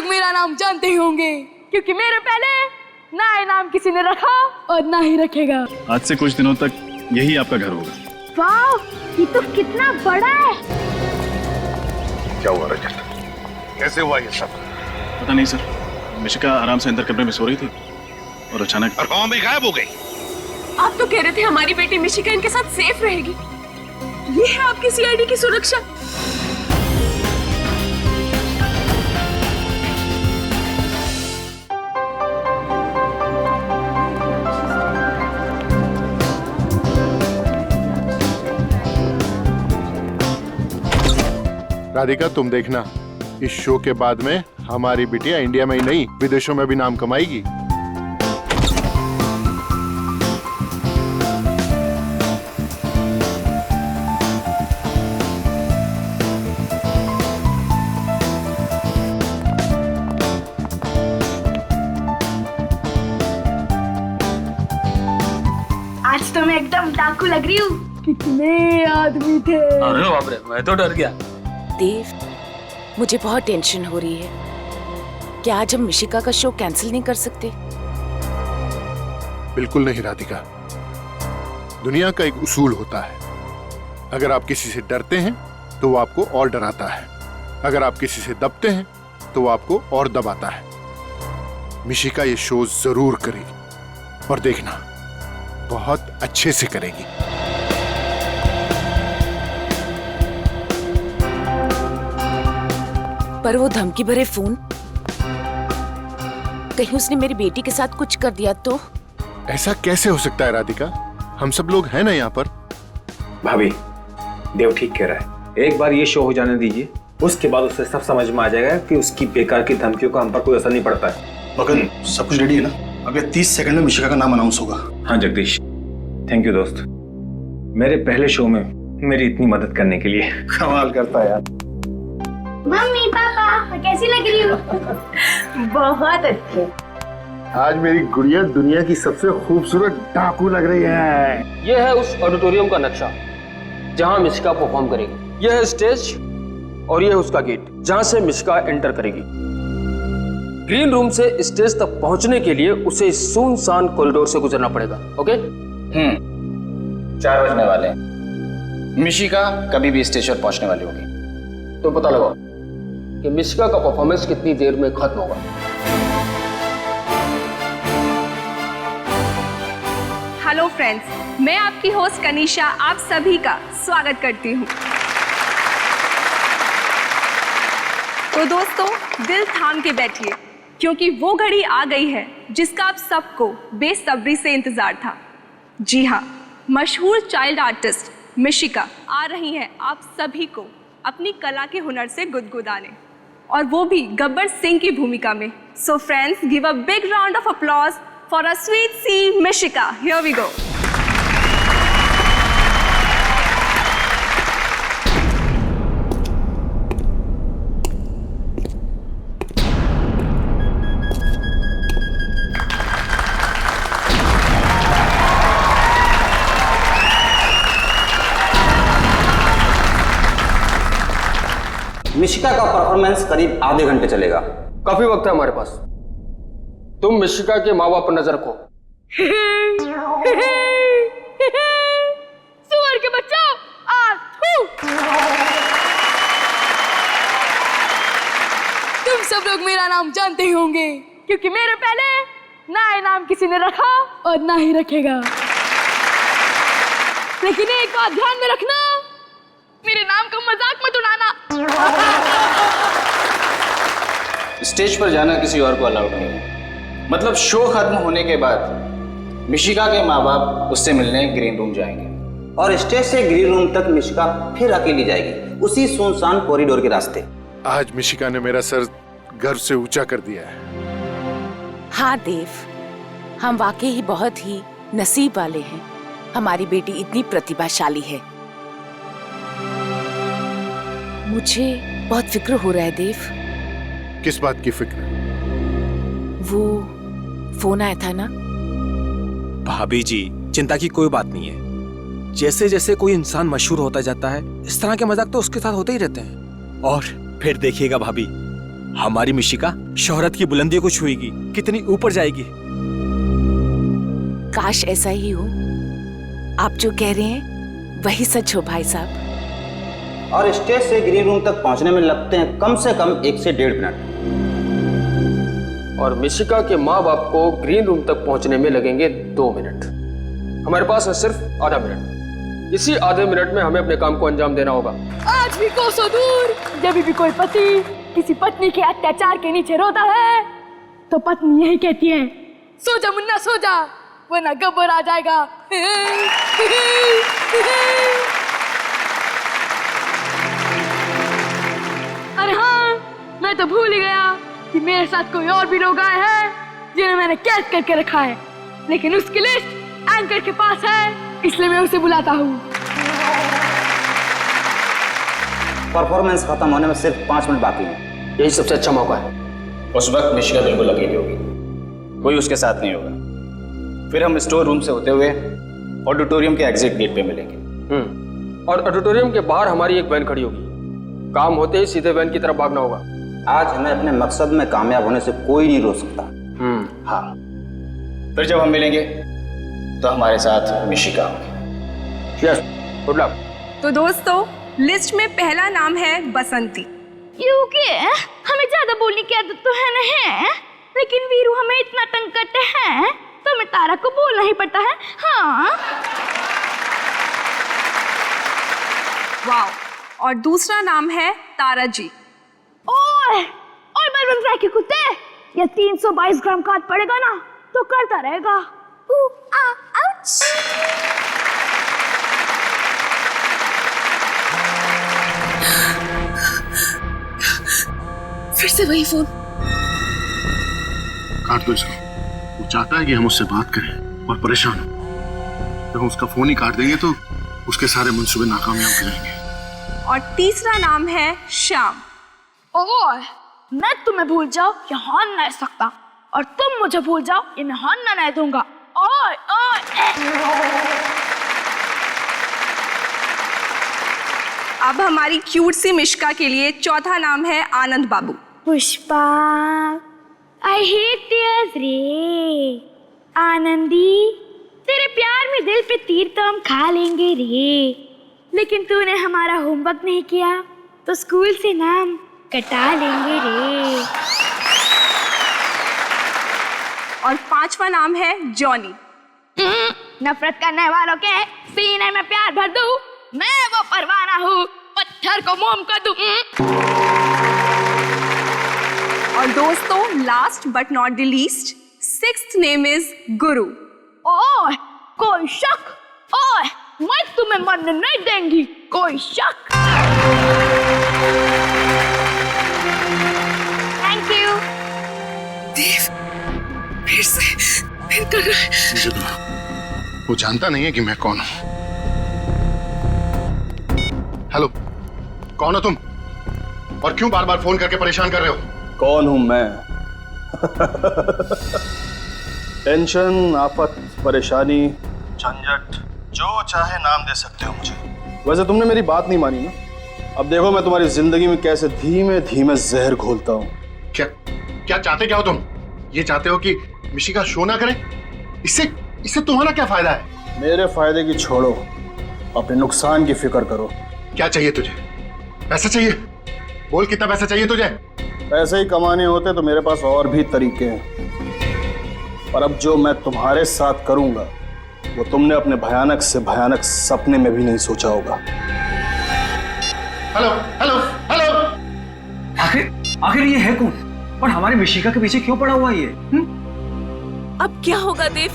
लोग मेरा नाम जानते ही होंगे, क्योंकि मेरे पहले ना ये नाम किसी ने रखा और ना ही रखेगा। आज से कुछ दिनों तक यही आपका घर होगा। वाह, ये तो कितना बड़ा है। क्या हुआ रजत, कैसे हुआ ये सब? पता नहीं सर, मिशिका आराम से अंदर कमरे में सो रही थी और अचानक और भी गायब हो गई। आप तो कह रहे थे हमारी बेटी मिशिका इनके साथ सेफ रहेगी। ये है आपकी सीआईडी की सुरक्षा। राधिका, तुम देखना, इस शो के बाद में हमारी बिटिया इंडिया में ही नहीं विदेशों में भी नाम कमाएगी। आज तो मैं एकदम डाकू लग रही हूँ। कितने आदमी थे। अरे बाप रे, मैं तो डर गया। देव, मुझे बहुत टेंशन हो रही है। क्या आज हम मिशिका का शो कैंसिल नहीं कर सकते? बिल्कुल नहीं राधिका, दुनिया का एक उसूल होता है, अगर आप किसी से डरते हैं तो वो आपको और डराता है, अगर आप किसी से दबते हैं तो वो आपको और दबाता है। मिशिका ये शो जरूर करेगी और देखना, बहुत अच्छे से करेगी। पर वो धमकी भरे फोन, कहीं उसने मेरी बेटी के साथ कुछ कर दिया तो? ऐसा कैसे हो सकता है राधिका, हम सब लोग हैं ना यहाँ पर। भाभी, देव ठीक कह रहा है, एक बार ये शो हो जाने दीजिए, उसके बाद उसे सब समझ में आ जाएगा कि उसकी बेकार की धमकियों का हम पर कोई असर नहीं पड़ता है। मगन, सब कुछ रेडी है ना? अगले 30 सेकंड में मिशिका का नाम अनाउंस होगा। हाँ जगदीश, थैंक यू दोस्त, मेरे पहले शो में मेरी इतनी मदद करने के लिए। कमाल करता है यार। मम्मी पापा, मैं कैसी लग रही हूँ? बहुत अच्छे। आज मेरी गुड़िया दुनिया की सबसे खूबसूरत डाकू लग रही है। ये है उस ऑडिटोरियम का नक्शा जहां मिशिका परफॉर्म करेगी। यह है स्टेज और यह है उसका गेट जहां से मिशिका एंटर करेगी। ग्रीन रूम से स्टेज तक पहुंचने के लिए उसे इस सुनसान कॉरिडोर से गुजरना पड़ेगा। ओके? 4 बजने वाले हैं। मिशिका कभी भी स्टेज पर पहुंचने वाली होगी। तो पता लगाओ कि मिशिका का परफॉर्मेंस कितनी देर में खत्म होगा। हेलो फ्रेंड्स, मैं आपकी होस्ट कनिशा आप सभी का स्वागत करती हूँ। तो दोस्तों, दिल थाम के बैठिए, क्योंकि वो घड़ी आ गई है जिसका आप सबको बेसब्री से इंतजार था। जी हाँ, मशहूर चाइल्ड आर्टिस्ट मिशिका आ रही हैं आप सभी को अपनी कला के हुनर से गुदगुदाने, और वो भी गब्बर सिंह की भूमिका में। So friends, give a big round of applause for a sweet सी Mishika. Here we go. Mishika का परफॉर्मेंस करीब आधे घंटे चलेगा। काफी वक्त है हमारे पास। तुम मिशिका के माँ बाप पर नजर रखो। सुअर के बच्चों, तुम सब लोग मेरा नाम जानते ही होंगे, क्योंकि मेरे पहले ना ये नाम किसी ने रखा और ना ही रखेगा। लेकिन एक बात ध्यान में रखना, मेरे नाम का मजाक मत उड़ाना। स्टेज पर जाना किसी और को अलाउड नहीं है। मतलब शो खत्म होने के बाद मिशिका के माँ बाप उससे मिलने ग्रीन रूम जाएंगे और स्टेज से ग्रीन रूम तक मिशिका फिर अकेली जाएगी, उसी सुनसान कॉरिडोर के रास्ते। आज मिशिका ने मेरा सर गर्व से ऊंचा कर दिया है। हाँ देव, हम वाकई ही बहुत ही नसीब वाले हैं। हमारी बेटी इतनी प्रतिभाशाली है। मुझे बहुत फिक्र हो रहा है देव। किस बात की फिक्र? वो फोन आया था ना। भाभी जी, चिंता की कोई बात नहीं है। जैसे जैसे कोई इंसान मशहूर होता जाता है, इस तरह के मजाक तो उसके साथ होते ही रहते हैं। और फिर देखिएगा भाभी, हमारी मिशिका शोहरत की बुलंदियों को छुएगी, कितनी ऊपर जाएगी। काश ऐसा ही हो। आप जो कह रहे हैं वही सच हो भाई साहब। और स्टेज से ग्रीन रूम तक पहुंचने में लगते हैं कम से कम 1 से 1.5 मिनट। और मिशिका के माँ बाप को ग्रीन रूम तक पहुंचने में लगेंगे 2 मिनट। हमारे पास है सिर्फ आधा मिनट। इसी आधे मिनट में हमें अपने काम को अंजाम देना होगा। आज भी कोसों दूर जब भी कोई पति किसी पत्नी के अत्याचार के नीचे रोता है तो पत्नी यही कहती है, सो जा मुन्ना सो जा, वरना गब्बर आ जाएगा। अरे हाँ, मैं तो भूल ही गया कि मेरे साथ कोई और भी लोग आए हैं जिन्हें मैंने कैद करके रखा है, लेकिन उसकी लिस्ट एंकर के पास है, इसलिए मैं उसे बुलाता हूँ। परफॉर्मेंस खत्म होने में सिर्फ 5 मिनट बाकी हैं। यही सबसे अच्छा मौका है। उस वक्त मिशिका बिल्कुल अकेली होगी, कोई उसके साथ नहीं होगा। फिर हम स्टोर रूम से होते हुए ऑडिटोरियम के एग्जिट गेट पे मिलेंगे। और ऑडिटोरियम के बाहर हमारी एक वैन खड़ी होगी। काम होते ही सीधे वैन की तरफ भागना होगा। आज हमें अपने मकसद में कामयाब होने से कोई नहीं रोक सकता। हाँ, फिर जब हम मिलेंगे तो हमारे साथ मिशिका होगी। Yes, good luck. तो दोस्तों, लिस्ट में पहला नाम है बसंती। क्योंकि हमें ज्यादा बोलने की आदत तो है नहीं, लेकिन वीरू हमें इतना तंग करते हैं तो हमें तारा को बोलना ही पड़ता है। हाँ। वाह। और दूसरा नाम है तारा जी। ओए बलवंत राय के कुत्ते, ये 322 ग्राम का पड़ेगा ना तो करता रहेगा। आउच। फिर से वही फोन। काट दो इसको। वो चाहता है कि हम उससे बात करें और परेशान हो। जब हम उसका फोन ही काट देंगे तो उसके सारे मंसूबे नाकामयाब हो जाएंगे। और तीसरा नाम है श्याम। ओए, मैं तुम्हें भूल जाओ ये हाँ नहीं सकता, और तुम मुझे भूल जाओ ये मैं हाँ नहीं दूंगा। ओए अब हमारी क्यूट सी मिशिका के लिए चौथा नाम है आनंद बाबू। पुष्पा, आई हेट टीयर्स रे। आनंदी, तेरे प्यार में दिल पे तीर तो हम खा लेंगे रे, लेकिन तूने हमारा होमवर्क नहीं किया तो स्कूल से नाम कटा लेंगे रे। और पांचवा नाम है जॉनी। नफरत करने वालों के सीने में प्यार भर दूं, मैं वो परवाना हूँ, पत्थर को मोम कर दूं। और दोस्तों, last but not the least, sixth name is गुरु। ओए, कोई शक? ओए, मैं तुम्हें मरने नहीं देंगी, कोई शक? Thank you. देव, फिर कर रहा है। मुझे तो वो जानता नहीं है कि मैं कौन हूं। हेलो, कौन हो तुम और क्यों बार बार फोन करके परेशान कर रहे हो? कौन हूं मैं? टेंशन, आफत, परेशानी, झंझट, जो चाहे नाम दे सकते हो मुझे। वैसे तुमने मेरी बात नहीं मानी ना। अब देखो मैं तुम्हारी जिंदगी में कैसे धीमे धीमे जहर घोलता हूं। क्या चाहते क्या हो तुम? ये चाहते हो कि मिशिका शो ना करे? इससे तुम्हारा क्या फायदा है? मेरे फायदे की छोड़ो, अपने नुकसान की फिक्र करो। क्या चाहिए तुझे? पैसा चाहिए? बोल कितना पैसा चाहिए तुझे? पैसे ही कमाने होते तो मेरे पास और भी तरीके हैं, पर अब जो मैं तुम्हारे साथ करूंगा वो तुमने अपने भयानक से भयानक सपने में भी नहीं सोचा होगा। Hello hello hello. आखिर ये है कौन और हमारे मिशिका के पीछे क्यों पड़ा हुआ ये? अब क्या होगा देव?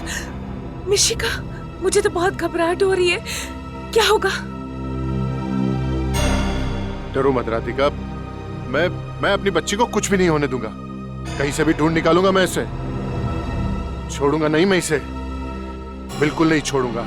मिशिका, मुझे तो बहुत घबराहट हो रही है। क्या होगा? डरो मत राधिका, मैं अपनी बच्ची को कुछ भी नहीं होने दूंगा। कहीं से भी ढूंढ निकालूंगा मैं इसे। छोड़ूंगा नहीं मैं इसे, बिल्कुल नहीं छोड़ूंगा।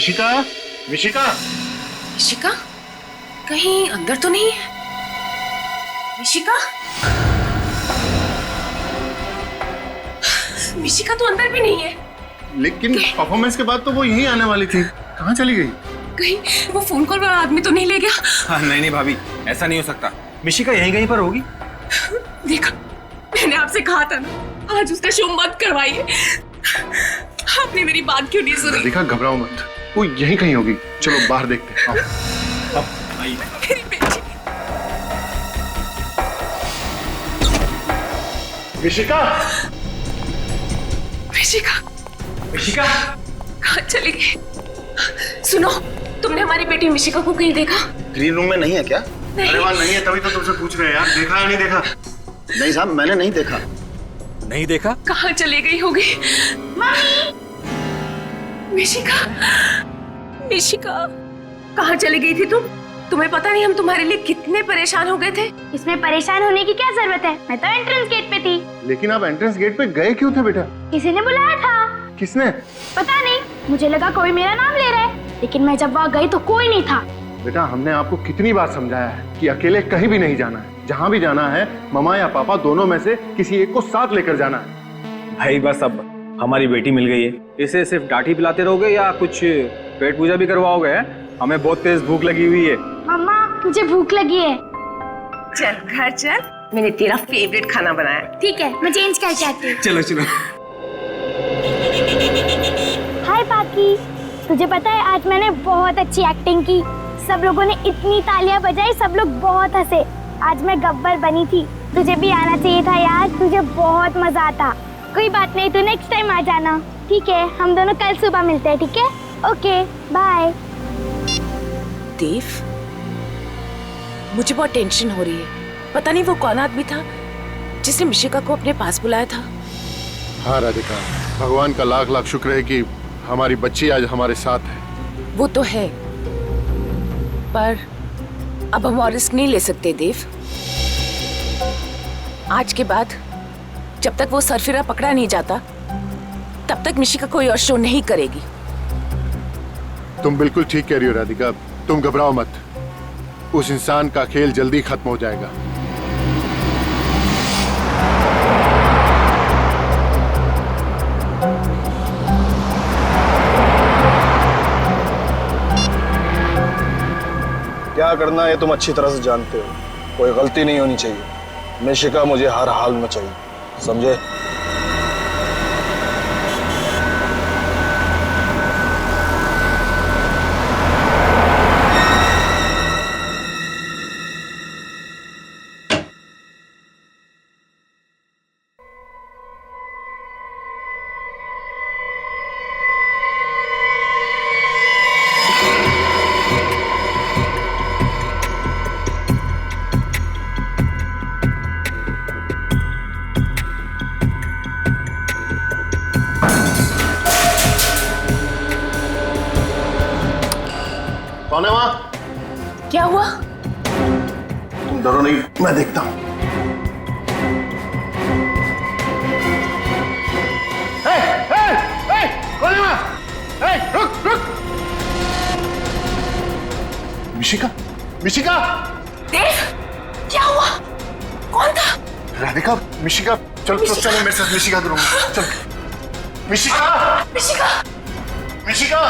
मिशिका, मिशिका, मिशिका कहीं अंदर तो नहीं है? मिशिका, मिशिका तो अंदर भी नहीं है। लेकिन परफॉर्मेंस के बाद तो वो यहीं आने वाली थी, कहाँ चली गई? कहीं वो फोन कॉल वाला आदमी तो नहीं ले गया? हाँ, नहीं भाभी, ऐसा नहीं हो सकता। मिशिका यहीं कहीं पर होगी। देखा, मैंने आपसे कहा था ना, आज उसका शो मत करवाइए। आपने मेरी बात क्यों नहीं सुनी? देखा, घबराओ मत, वो यहीं कहीं होगी। चलो बाहर देखते हैं। आओ। आइए। मेरी बेटी। मिशिका, मिशिका, मिशिका, कहाँ चली गई? सुनो, तुमने हमारी बेटी मिशिका को कहीं देखा? ग्रीन रूम में नहीं है क्या? अरे वहाँ नहीं है, तभी तो तुमसे पूछ रहे हैं यार, देखा या नहीं देखा? नहीं साहब, मैंने नहीं देखा। नहीं देखा? कहाँ चली गई होगी? मिशिका, मिशिका, कहाँ चली गई थी तुम? तुम्हें पता नहीं हम तुम्हारे लिए कितने परेशान हो गए थे। इसमें परेशान होने की क्या जरूरत है? मैं तो एंट्रेंस गेट पे थी। लेकिन आप एंट्रेंस गेट पे गए क्यों थे बेटा? किसी ने बुलाया था। किसने? पता नहीं, मुझे लगा कोई मेरा नाम ले रहा है, लेकिन मैं जब वहाँ गई तो कोई नहीं था। बेटा, हमने आपको कितनी बार समझाया है कि अकेले कहीं भी नहीं जाना है। जहाँ भी जाना है, मम्मा या पापा दोनों में से किसी एक को साथ लेकर जाना है। भाई बस अब हमारी बेटी मिल गई है, इसे सिर्फ डांटी पिलाते रहोगे या कुछ पेट पूजा भी करवाओगे? हमें बहुत तेज भूख लगी हुई है। मम्मा, मुझे भूख लगी है। चल घर चल, मैंने तेरा फेवरेट खाना बनाया। ठीक है, मैं चेंज करके आती हूँ। चलो चलो। हाय पाकी, तुझे पता है आज मैंने बहुत अच्छी एक्टिंग की। सब लोगों ने इतनी तालियां बजाई, सब लोग बहुत हंसे। आज मैं गब्बर बनी थी। तुझे भी आना चाहिए था यार, तुझे बहुत मजा आता। कोई बात नहीं, तू नेक्स्ट टाइम आ जाना। ठीक है, हम दोनों कल सुबह मिलते हैं। ठीक है, ओके बाय। देव, मुझे बहुत टेंशन हो रही है। पता नहीं वो कौन आदमी था जिसने मिशिका को अपने पास बुलाया था। हाँ राधिका, भगवान का लाख लाख शुक्र है कि हमारी बच्ची आज हमारे साथ है। वो तो है, पर अब हम और रिस्क नहीं ले सकते देव। आज के बाद जब तक वो सरफिरा पकड़ा नहीं जाता, तब तक मिशिका कोई और शो नहीं करेगी। तुम बिल्कुल ठीक कह रही हो राधिका, तुम घबराओ मत। उस इंसान का खेल जल्दी खत्म हो जाएगा। क्या करना है तुम अच्छी तरह से जानते हो। कोई गलती नहीं होनी चाहिए। मिशिका मुझे हर हाल में चाहिए, समझे? कौन है वहाँ? क्या हुआ? तुम डरो नहीं, मैं देखता हूँ। कौन है वहाँ? रुक रुक। मिशिका, मिशिका। देव, क्या हुआ? कौन था? राधिका, मिशिका, चलो चलो चलो मेरे साथ मिशिका के रूम में चल। मिशिका, मिशिका, मिशिका,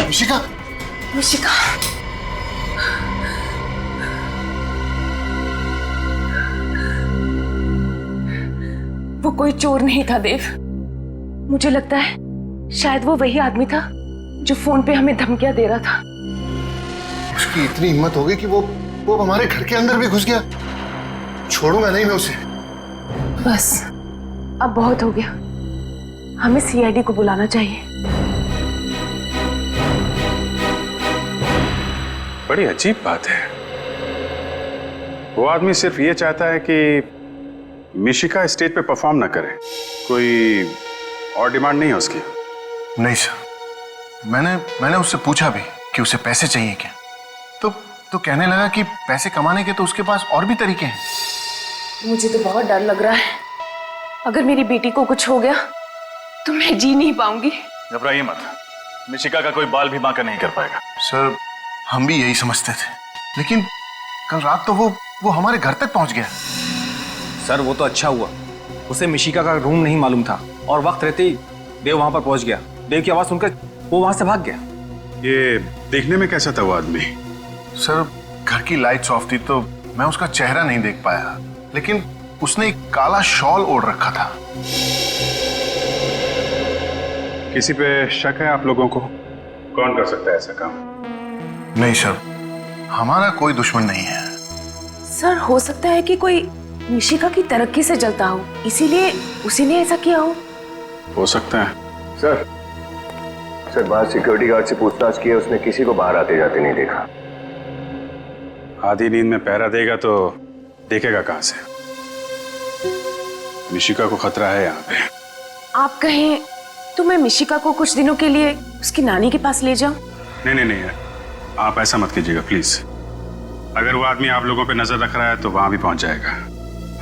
मिशिका, मिशिका। वो कोई चोर नहीं था देव। मुझे लगता है शायद वो वही आदमी था जो फोन पे हमें धमकियां दे रहा था। उसकी इतनी हिम्मत हो गई कि वो हमारे घर के अंदर भी घुस गया। छोड़ूंगा नहीं मैं उसे। बस अब बहुत हो गया, हमें सीआईडी को बुलाना चाहिए। बड़ी अजीब बात है। वो आदमी सिर्फ ये चाहता है कि मिशिका स्टेज पे परफॉर्म ना करे। कोई और डिमांड नहीं है उसकी? नहीं सर, मैंने उससे पूछा भी कि उसे पैसे चाहिए क्या, तो कहने लगा कि पैसे कमाने के तो उसके पास और भी तरीके हैं। मुझे तो बहुत डर लग रहा है। अगर मेरी बेटी को कुछ हो गया तो मैं जी नहीं पाऊंगी। घबराइए मत, मिशिका का कोई बाल भी बांका नहीं कर पाएगा। सर हम भी यही समझते थे, लेकिन कल रात तो वो हमारे घर तक पहुंच गया। सर वो तो अच्छा हुआ, उसे मिशिका का रूम नहीं मालूम था और वक्त रहते ही देव वहां पर पहुंच गया। देव की आवाज सुनकर वो वहां से भाग गया। ये देखने में कैसा था वो आदमी? सर घर की लाइट्स ऑफ थी तो मैं उसका चेहरा नहीं देख पाया, लेकिन उसने एक काला शॉल ओढ़ रखा था। किसी पे शक है आप लोगों को? कौन कर सकता है ऐसा काम? नहीं सर, हमारा कोई दुश्मन नहीं है। सर हो सकता है कि कोई मिशिका की तरक्की से जलता हो, इसीलिए उसी ने ऐसा किया हो सकता है। सर बाहर सिक्योरिटी गार्ड से पूछताछ की है, उसने किसी को बाहर आते जाते नहीं देखा। आधी नींद में पहरा देगा तो देखेगा कहां से? मिशिका को खतरा है यहाँ पे। आप कहें तो मैं मिशिका को कुछ दिनों के लिए उसकी नानी के पास ले जाऊं? नहीं, आप ऐसा मत कीजिएगा प्लीज। अगर वो आदमी आप लोगों पे नजर रख रहा है तो वहां भी पहुंच जाएगा।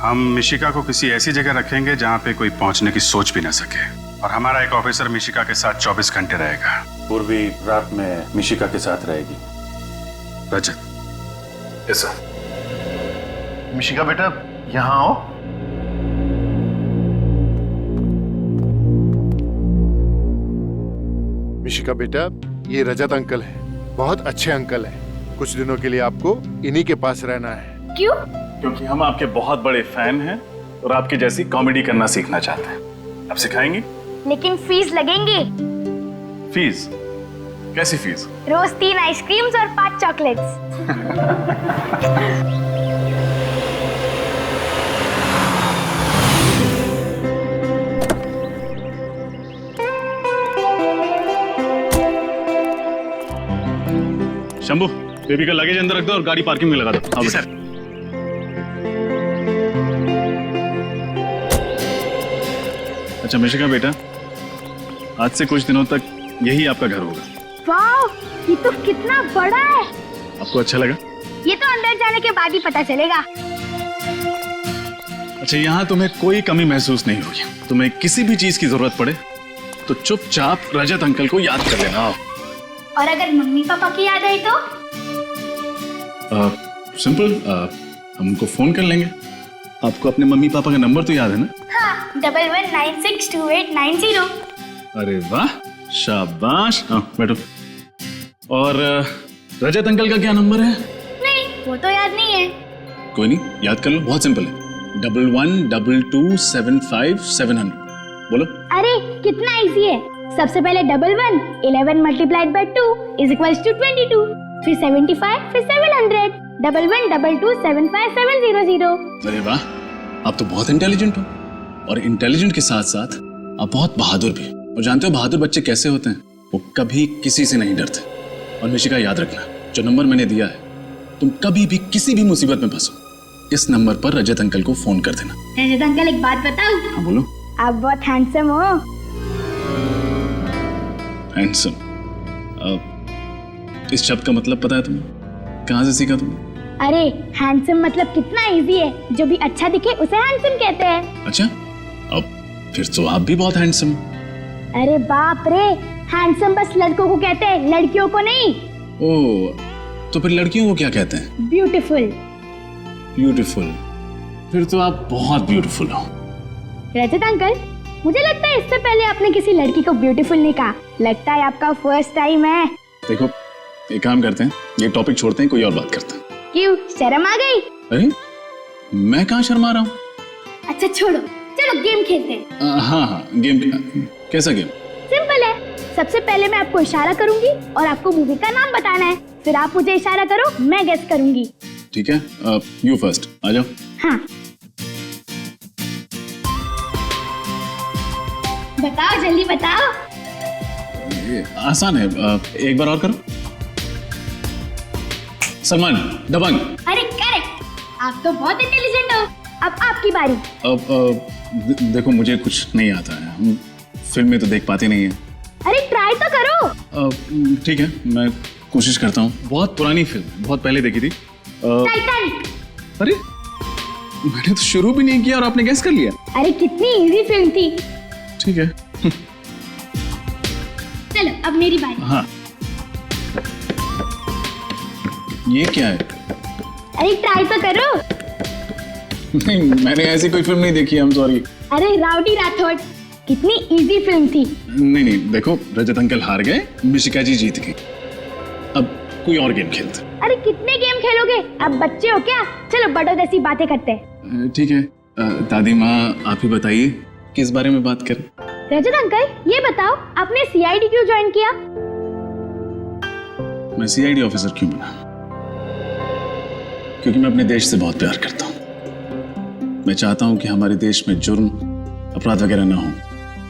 हम मिशिका को किसी ऐसी जगह रखेंगे जहां पे कोई पहुंचने की सोच भी ना सके, और हमारा एक ऑफिसर मिशिका के साथ 24 घंटे रहेगा। पूर्वी रात में मिशिका के साथ रहेगी। रजत। Yes sir. मिशिका बेटा यहाँ आओ। मिशिका बेटा, ये रजत अंकल है, बहुत अच्छे अंकल हैं। कुछ दिनों के लिए आपको इन्हीं के पास रहना है। क्यों? क्योंकि हम आपके बहुत बड़े फैन हैं और आपकी जैसी कॉमेडी करना सीखना चाहते हैं। आप सिखाएंगी? लेकिन फीस लगेंगी। फीस? कैसी फीस? रोज 3 आइसक्रीम्स और 5 चॉकलेट्स। शंभू, बेबी का लगेज अंदर रख दो और गाड़ी पार्किंग में लगा दो। हाँ सर। अच्छा मिशिका बेटा, आज से कुछ दिनों तक यही आपका घर होगा। वाह, ये तो कितना बड़ा है। आपको अच्छा लगा? ये तो अंदर जाने के बाद ही पता चलेगा। अच्छा, यहाँ तुम्हें कोई कमी महसूस नहीं होगी। तुम्हें किसी भी चीज की जरूरत पड़े तो चुपचाप रजत अंकल को याद कर लेना। और अगर मम्मी पापा की याद आई तो? सिंपल, हम उनको फोन कर लेंगे। आपको अपने मम्मी पापा का नंबर तो याद है ना? हाँ, 11962890। अरे वाह, शाबाश। हाँ बैठो। और रजत अंकल का क्या नंबर है? नहीं, वो तो याद नहीं है। कोई नहीं, याद कर लो, बहुत सिंपल है। 112275 बोलो। अरे कितना इजी है। सबसे पहले 11 11 multiplied by 2 is equals to 22, फिर 75, फिर 700। 1122757700। अरे वाह, आप तो बहुत इंटेलिजेंट हो। और इंटेलिजेंट के साथ साथ आप बहुत बहादुर भी। और जानते हो बहादुर बच्चे कैसे होते हैं? वो कभी किसी से नहीं डरते। और मिशिका याद रखना, जो नंबर मैंने दिया है, तुम कभी भी किसी भी मुसीबत में फंसो, इस नंबर पर रजत अंकल को फोन कर देना। रजत अंकल, एक बात बताऊं? हाँ बोलो। आप बहुत हैंडसम हो। हैंडसम? इस शब्द का मतलब पता है तुम्हें? कहाँ से सीखा तुमने? अरे हैंडसम मतलब कितना इजी है। जो भी अच्छा दिखे उसे हैंडसम कहते हैं। अच्छा, अब फिर तो आप भी बहुत हैंडसम। अरे बाप रे, हैंडसम बस लड़कों को कहते हैं, लड़कियों को नहीं। ओह, तो फिर लड़कियों को क्या कहते हैं? ब्यूटीफुल। ब्यूटीफुल? फिर तो आप बहुत ब्यूटीफुल हो। रजत अंकल, मुझे लगता है इससे पहले आपने किसी लड़की को ब्यूटीफुल नहीं कहा। लगता है आपका फर्स्ट टाइम है। देखो, एक काम करते हैं, ये टॉपिक छोड़ते हैं, कोई और बात करते हैं। क्यों, शर्म आ गई? अरे मैं कहाँ शर्मा रहा हूँ? अच्छा छोड़ो, चलो गेम खेलते हैं। हाँ, गेम। कैसा गेम? सिंपल है। सबसे पहले मैं आपको इशारा करूंगी और आपको मूवी का नाम बताना है। फिर आप मुझे इशारा करो, मैं गेस करूंगी। ठीक है, यू फर्स्ट, आ जाओ। हाँ, बताओ, जल्दी बताओ। ये आसान है, एक बार और करो। सलमान, दबंग। अरे करेक्ट, आप तो बहुत इंटेलिजेंट हो। अब आपकी बारी। अब देखो, मुझे कुछ नहीं आता है, हम फिल्म में तो देख पाते नहीं है। अरे ट्राई तो करो। ठीक है, मैं कोशिश करता हूँ। बहुत पुरानी फिल्म, बहुत पहले देखी थी। टाइटैनिक। अरे मैंने तो शुरू भी नहीं किया और आपने गेस कर लिया। अरे कितनी इजी फिल्म थी। ठीक है। चलो अब मेरी बारी। हाँ, ये क्या है? अरे ट्राई तो करो। नहीं, मैंने ऐसी कोई फिल्म नहीं देखी, I'm sorry। अरे राउडी राठौड़, कितनी इजी फिल्म थी। नहीं नहीं, देखो रजत अंकल हार गए, मिशिका जी जीत गई। अब कोई और गेम खेलते। अरे कितने गेम खेलोगे, अब बच्चे हो क्या? चलो बड़ों जैसी बातें करते हैं। ठीक है, दादी माँ आप ही बताइए किस बारे में बात करें। रजत अंकल ये बताओ, आपने सीआईडी क्यों ज्वाइन किया? मैं सीआईडी ऑफिसर क्यों बना? क्योंकि मैं अपने देश से बहुत प्यार करता हूँ। मैं चाहता हूँ कि हमारे देश में जुर्म, अपराध वगैरह ना हो,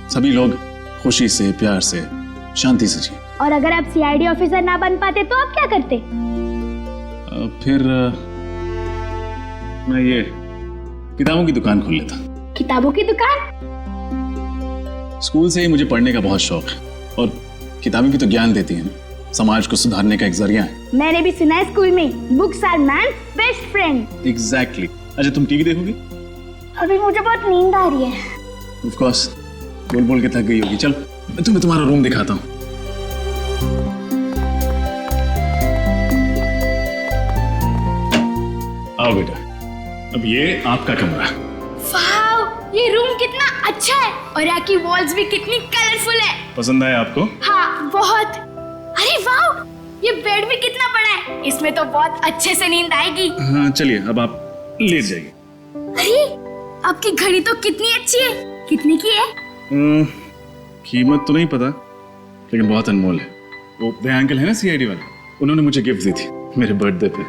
सभी लोग खुशी से, प्यार से, शांति से जिए। और अगर आप सीआईडी ऑफिसर ना बन पाते तो आप क्या करते? फिर मैं ये किताबों की दुकान खोल लेता। किताबों की दुकान? स्कूल से ही मुझे पढ़ने का बहुत शौक है, और किताबें भी तो ज्ञान देती हैं, समाज को सुधारने का एक जरिया है। मैंने भी सुना है स्कूल में, books are man's best friend. Exactly. अच्छा, तुम टीवी देखोगी? अभी मुझे बहुत नींद आ रही है। ऑफ कोर्स, बोल बोल के थक गई होगी। चल मैं तुम्हें तुम्हारा रूम दिखाता हूँ। आओ बेटा, अब ये आपका कमरा। वाव, ये रूम कितना अच्छा है, और यहाँ की वॉल्स भी कितनी कलरफुल है। पसंद आया आपको? हाँ बहुत। अरे वाव, ये बेड भी कितना बड़ा है, इसमें तो बहुत अच्छे से नींद आएगी। हाँ चलिए, अब आप लेट जाइए। अरे आपकी घड़ी तो कितनी अच्छी है, कितने की है? कीमत तो नहीं पता, लेकिन बहुत अनमोल है। वो भैया अंकल है ना सीआईडी वाले, उन्होंने मुझे गिफ्ट दी थी मेरे बर्थडे पे।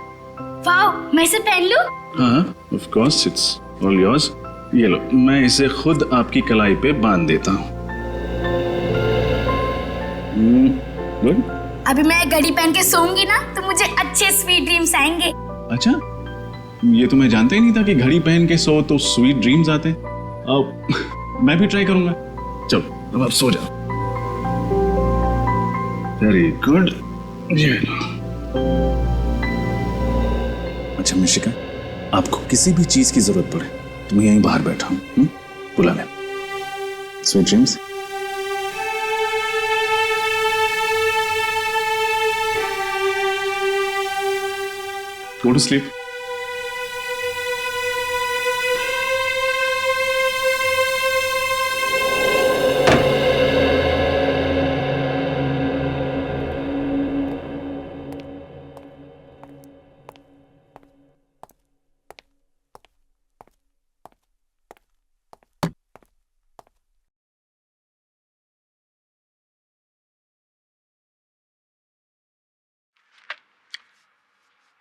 वाव, मैं इसे पहन लूं? हाँ of course, it's all yours. ये लो, मैं इसे खुद आपकी कलाई पे बांध देता हूँ। गुड। अभी मैं घड़ी पहन के सोऊंगी ना, तो मुझे अच्छे स्वीट ड्रीम्स आएंगे। अच्छा, ये तो मैं जानता ही नहीं था कि घड़ी पहन के सो तो स्वीट ड्रीम्स आते। अब मैं भी ट्राई करूंगा। चलो अब आप सो जाओ। Very good. ये लो। अच्छा मिशिका, आपको किसी भी चीज की जरूरत पड़े तो मैं यहीं बाहर बैठा हूँ, बुला ले। Sweet dreams. Go to sleep.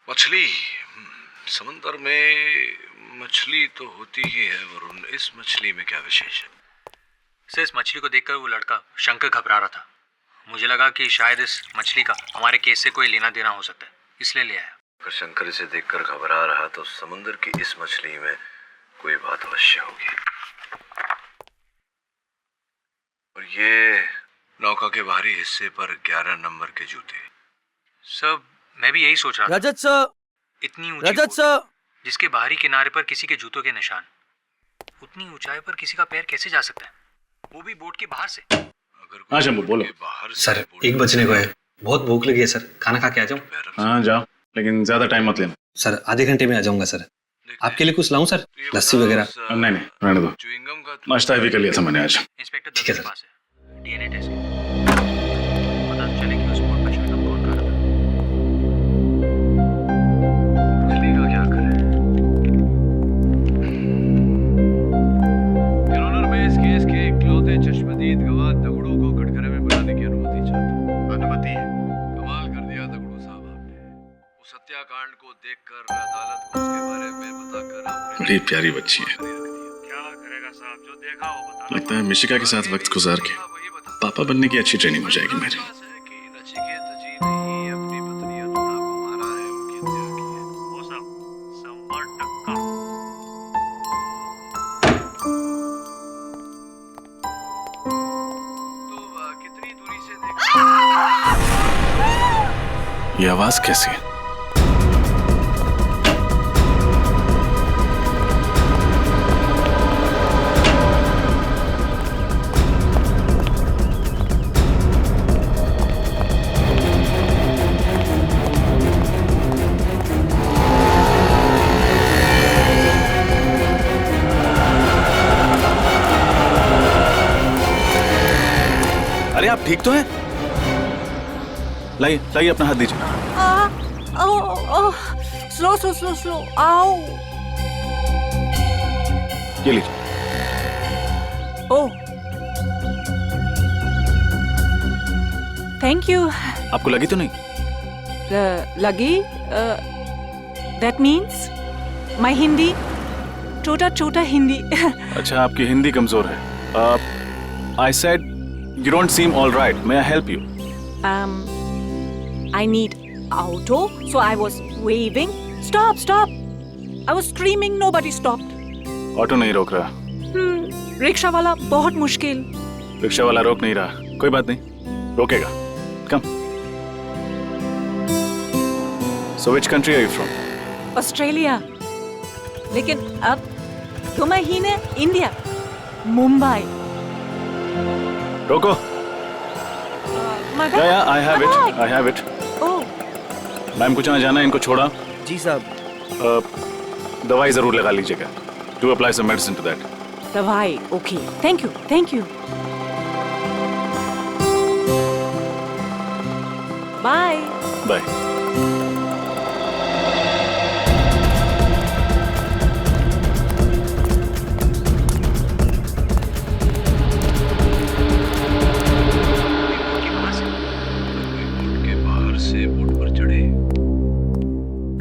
मछली, समंदर में मछली तो होती ही है वरुण, इस मछली में क्या विशेष है? सर, इस मछली को देखकर वो लड़का शंकर घबरा रहा था। मुझे लगा कि शायद इस मछली का हमारे केस से कोई लेना देना हो सकता है, इसलिए ले आया। अगर शंकर इसे देखकर घबरा रहा तो समुद्र की इस मछली में कोई बात अवश्य होगी। और ये नौका के बाहरी हिस्से पर 11 नंबर के जूते। सर, मैं भी यही सोच रहा था। रजत सर, इतनी ऊंची जिसके बाहरी किनारे पर किसी के जूतों के निशान, उतनी ऊंचाई पर किसी का पैर कैसे जा सकता है, वो भी बोट के बाहर से? हाँ शंभू बोलो। सर 1 बजने को है, बहुत भूख लगी है सर, खाना खा के आ जाऊं? हाँ जाओ, लेकिन ज्यादा टाइम मत लेना। सर आधे घंटे में आ जाऊंगा सर। आपके लिए कुछ लाऊं सर, लस्सी वगैरह? नहीं नहीं, रहने दो, नाश्ता भी कर लिया था मैंने आज। इंस्पेक्टर ठीक है सर। डीएनए टेस्ट पता चले कि उस बोट पर शंकर कौन कर रहा था। मछली का क्या करें? यूरोनर में इस केस के इकलौते चश्मदीद गवाह दगड़ू को कटघरे में बुलाने की अनुमति चाहता हूं। अनुमति है? कमाल कर दिया दगड़ू साहब आपने। उस हत्याकांड को देखकर अदालत को उसके बारे में बताकर आपने बड़ी प्यारी बच्ची है। क्या करेगा साहब, जो देखा वो बता। लगता है मिशिका के साथ वक्त गुजार के पापा बनने की अच्छी ट्रेनिंग हो जाएगी मेरी। ये आवाज कैसी है? ठीक तो है? लाइए लाइए अपना हाथ दीजिए। स्लो स्लो स्लो स्लो, आओ। ये लीजिए। ओह, थैंक यू। आपको लगी तो नहीं? लगी? दैट मीन्स माई हिंदी, छोटा छोटा हिंदी। अच्छा, आपकी हिंदी कमजोर है। I said you don't seem all right. May I help you? I need auto, so I was waving. Stop, stop. I was screaming, nobody stopped. Auto नहीं रोक रहा। रिक्शा वाला बहुत मुश्किल। रिक्शा वाला रोक नहीं रहा, कोई बात नहीं, रोकेगा। Come. So which country are you from? Australia, लेकिन अब 2 महीने इंडिया, मुंबई। रोको। Yeah, I have it. Oh. Ma'am कुछ ना जाना, इनको छोड़ा। जी साहब। दवाई जरूर लगा लीजिएगा। To apply some medicine to that. दवाई, okay. Thank you, thank you. Bye. Bye.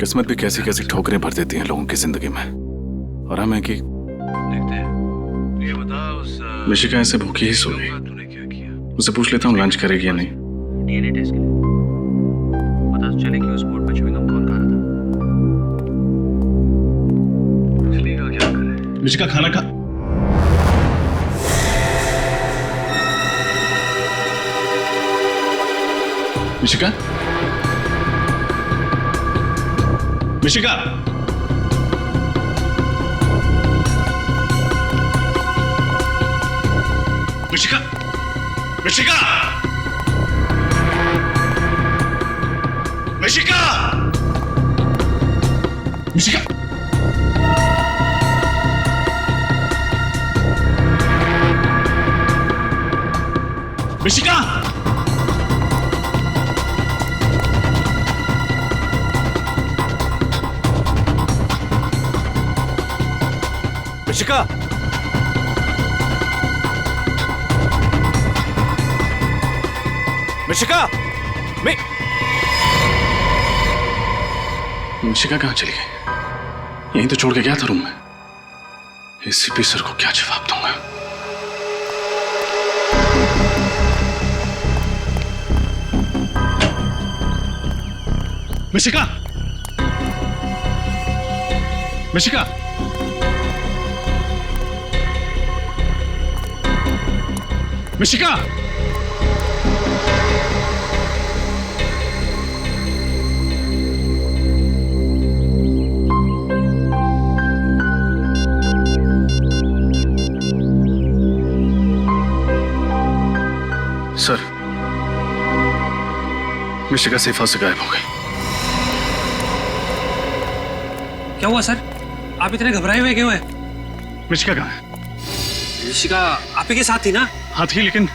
किस्मत भी कैसी कैसी ठोकरें भर देती हैं लोगों की जिंदगी में, और हमें कि देखते हैं। ये बता, उस मिशिका ऐसे भूखी ही सो गई। उससे पूछ लेता हूँ लंच करेगी या नहीं। डीएनए टेस्ट के लिए पता तो चले कि उस बोर्ड पर च्युइंग गम कौन खा रहा था। मछली का क्या करें? मिशिका खाना खा। मिशिका, मिशिका, मिशिका, मिशिका, मिशिका, मिशिका, मिशिका, मिशिका, मिशिका, मिशिका कहाँ चली गई? यहीं तो छोड़ के गया था रूम में। एसीपी सर को क्या जवाब दूंगा? Mishika, Mishika, Mishika, sir, Mishika safe house से गायब हो गई। क्या हुआ सर? आप इतने घबराए हुए क्यों हैं? मिशिका कहाँ है? मिशिका आप ही के साथ थी ना? हाँ थी, लेकिन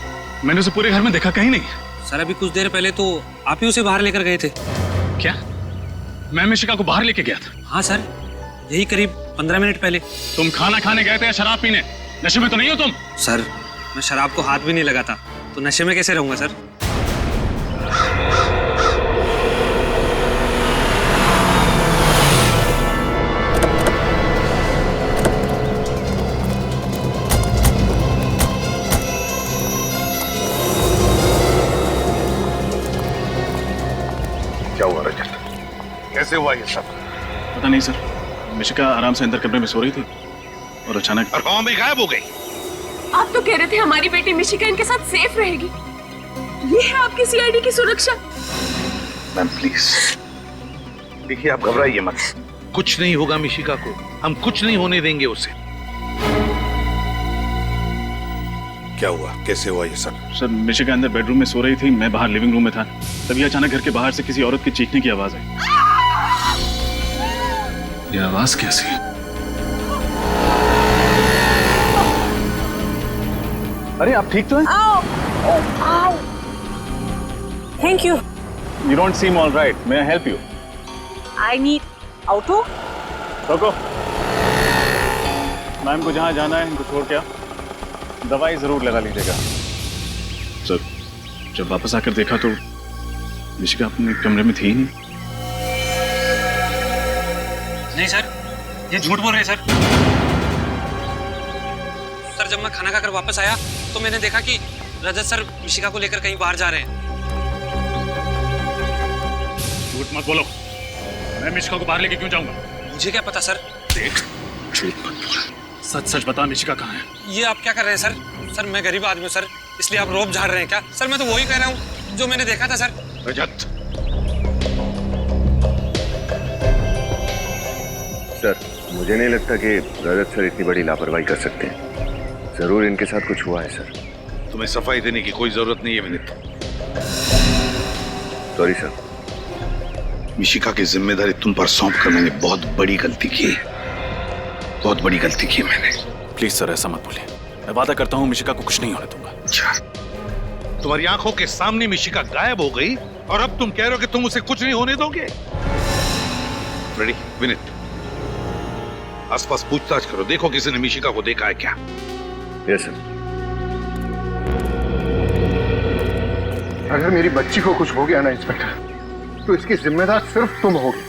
मैंने उसे पूरे घर में देखा कहीं नहीं। सर अभी कुछ देर पहले तो आप ही उसे बाहर लेकर गए थे। क्या? मैं मिशिका को बाहर लेके गया था? हाँ सर, यही करीब 15 मिनट पहले। तुम खाना खाने गए थे या शराब पीने? नशे में तो नहीं हो तुम? सर मैं शराब को हाथ भी नहीं लगाता, तो नशे में कैसे रहूंगा सर? क्या हुआ रजत? कैसे हुआ ये सब? पता नहीं सर, मिशिका आराम से अंदर कमरे में सो रही थी और अचानक भी गायब हो गई। आप तो कह रहे थे हमारी बेटी मिशिका इनके साथ सेफ रहेगी। ये है आपकी सीआईडी की सुरक्षा। मैम प्लीज, देखिए आप घबराइए मत। कुछ नहीं होगा मिशिका को, हम कुछ नहीं होने देंगे उसे। क्या हुआ? कैसे हुआ ये सब? सर मिशिका अंदर बेडरूम में सो रही थी, मैं बाहर लिविंग रूम में था, तभी अचानक घर के बाहर से किसी औरत की चीखने की आवाज आई। ये आवाज कैसी? अरे आप ठीक तो हैं? आओ, आओ। Thank you. You don't seem all right. May I help you? I need auto. रोको। मैम को जहाँ जाना है इनको छोड़ के दवाई जरूर लगा लीजिएगा। सर, जब वापस आकर देखा तो मिशिका अपने कमरे में थी ही नहीं। नहीं सर, ये झूठ बोल रहे हैं सर। सर, जब मैं खाना खाकर वापस आया तो मैंने देखा कि रजत सर मिशिका को लेकर कहीं बाहर जा रहे हैं। झूठ मत बोलो। मैं मिशिका को बाहर लेके क्यों जाऊंगा? मुझे क्या पता सर। देख, झूठ मत बोल। सच सच बता, मिशिका कहाँ है? ये आप क्या कर रहे हैं सर? सर, मैं गरीब आदमी हूँ सर, इसलिए आप रोब झाड़ रहे हैं क्या? सर, मैं तो वही कह रहा हूँ जो मैंने देखा था सर। रजत। सर, मुझे नहीं लगता कि रजत सर इतनी बड़ी लापरवाही कर सकते हैं। जरूर इनके साथ कुछ हुआ है सर। तुम्हें सफाई देने की कोई जरूरत नहीं है विनीत। Sorry sir. मिशिका की जिम्मेदारी तुम पर सौंप कर मैंने बहुत बड़ी गलती की है। बहुत बड़ी गलती की मैंने। प्लीज सर, ऐसा मत बोलिए। मैं वादा करता हूँ मिशिका को कुछ नहीं होने दूंगा। अच्छा, तुम्हारी आंखों के सामने मिशिका गायब हो गई और अब तुम कह रहे हो कि तुम उसे कुछ नहीं होने दोगे? रेडी विनीत, आसपास पूछताछ करो, देखो किसी ने मिशिका को देखा है क्या। Yes sir. अगर मेरी बच्ची को कुछ हो गया ना इंस्पेक्टर, तो इसकी जिम्मेदार सिर्फ तुम होगे।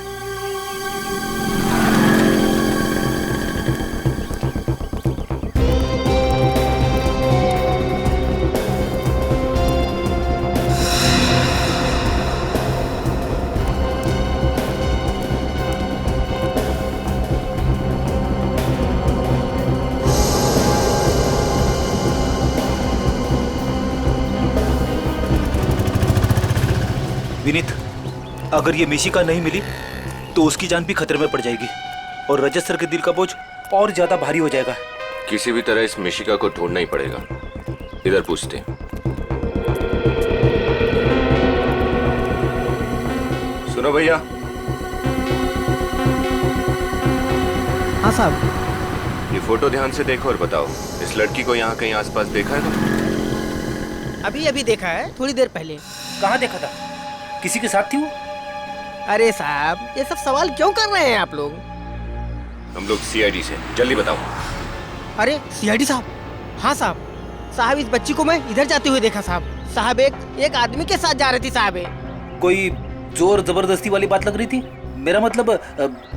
विनीत, अगर ये मिशिका नहीं मिली तो उसकी जान भी खतरे में पड़ जाएगी और रजत सर के दिल का बोझ और ज्यादा भारी हो जाएगा। किसी भी तरह इस मिशिका को ढूंढना ही पड़ेगा। इधर पूछते हैं। सुनो भैया। हाँ साहब। ये फोटो ध्यान से देखो और बताओ, इस लड़की को यहाँ कहीं आसपास देखा है तुमने? अभी अभी देखा है, थोड़ी देर पहले। कहाँ देखा था? किसी के साथ थी वो? अरे साहब, ये सब सवाल क्यों कर रहे हैं आप लोग? हम लोग सीआईडी से, जल्दी बताओ। अरे सीआईडी साहब? हाँ साहब। साहब, इस बच्ची को मैं इधर जाते हुए देखा साहब। साहब, एक आदमी के साथ जा रही थी साहब। कोई जोर जबरदस्ती वाली बात लग रही थी? मेरा मतलब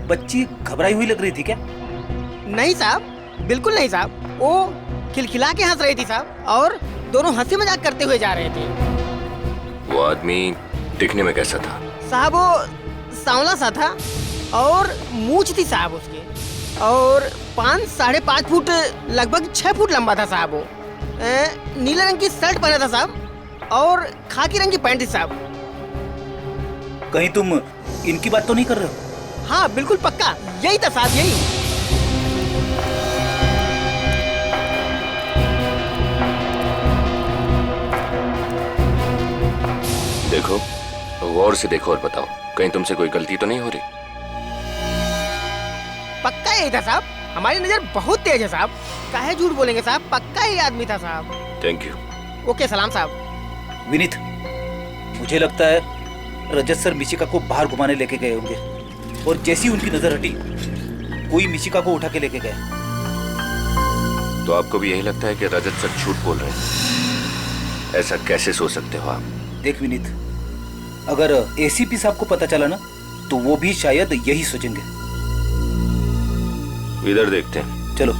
बच्ची घबराई हुई लग रही थी क्या? नहीं साहब, बिल्कुल नहीं साहब। वो खिलखिला के हंस रही थी साहब, और दोनों हंसी मजाक करते हुए जा रहे थे। वो आदमी दिखने में कैसा था? साहब, वो सांवला सा था और मूंछ थी साहब उसकी, और 5-5.5 फुट, लगभग 6 फुट लंबा था साहब। वो नीले रंग की शर्ट पहना था साहब, और खाकी रंग की पैंट थी साहब। कहीं तुम इनकी बात तो नहीं कर रहे हो? हाँ बिल्कुल पक्का, यही था साहब, यही। देखो, गौर से देखो और बताओ, कहीं तुमसे कोई गलती तो नहीं हो रही? पक्का यही था साहब, हमारी नजर बहुत तेज है साहब। काहे झूठ बोलेंगे साहब, पक्का यही आदमी था साहब। Thank you. ओके, सलाम साहब। विनीत, मुझे लगता है रजत सर मिशिका को बाहर घुमाने लेके गए होंगे, और जैसी उनकी नजर हटी कोई मिशिका को उठा के लेके गया। तो आपको भी यही लगता है कि रजत सर झूठ बोल रहे हैं? ऐसा कैसे सोच सकते हो आप? देख विनीत, अगर एसीपी साहब को पता चला ना तो वो भी शायद यही सोचेंगे। इधर देखते हैं, चलो।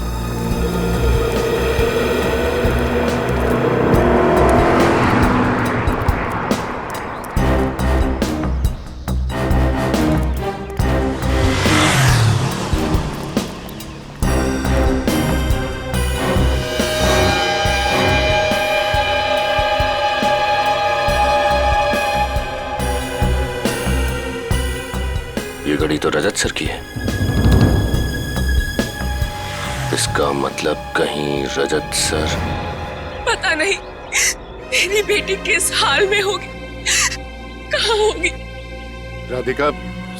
ये घड़ी तो रजत सर की है। इसका मतलब कहीं रजत सर। पता नहीं मेरी बेटी किस हाल में होगी, कहाँ होगी। राधिका,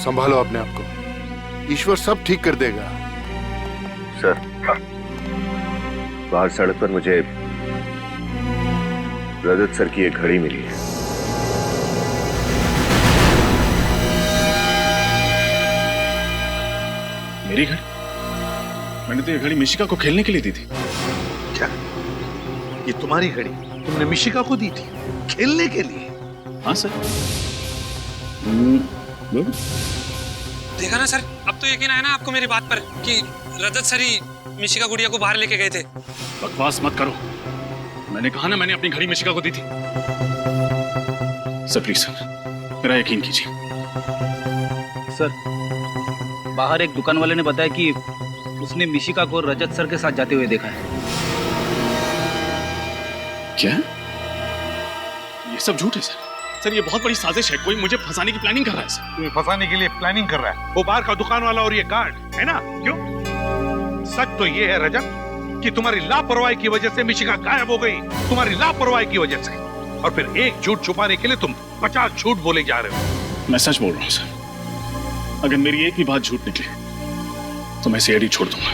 संभालो अपने आप को, ईश्वर सब ठीक कर देगा। सर, बाहर सड़क पर मुझे रजत सर की एक घड़ी मिली है। मेरी घड़ी? मैंने तो ये घड़ी मिशिका को खेलने के लिए दी थी। क्या ये तुम्हारी घड़ी तुमने मिशिका को दी थी खेलने के लिए? हाँ सर। देखा ना सर, अब तो यकीन आया ना आपको मेरी बात पर कि रजत सर ही मिशिका गुड़िया को बाहर लेके गए थे। बकवास मत करो, मैंने कहा ना मैंने अपनी घड़ी मिशिका को दी थी। सर प्लीज सर, मेरा यकीन कीजिए। सर, बाहर एक दुकान वाले ने बताया कि उसने मिशिका को रजत सर के साथ जाते हुए देखा है। क्या? ये सब झूठ है सर। सर ये बहुत बड़ी साजिश है, कोई मुझे फंसाने की प्लानिंग कर रहा है सर। तुम्हें फंसाने के लिए प्लानिंग कर रहा है वो बाहर का दुकान वाला और ये गार्ड है ना? क्यों? सच तो ये है रजत कि तुम्हारी लापरवाही की वजह से मिशिका गायब हो गई, तुम्हारी लापरवाही की वजह से। और फिर एक झूठ छुपाने के लिए तुम 50 झूठ बोले जा रहे हो। मैं सच बोल रहा हूँ सर, अगर मेरी एक भी बात झूठ निकली तो मैं सीआईडी छोड़ दूंगा।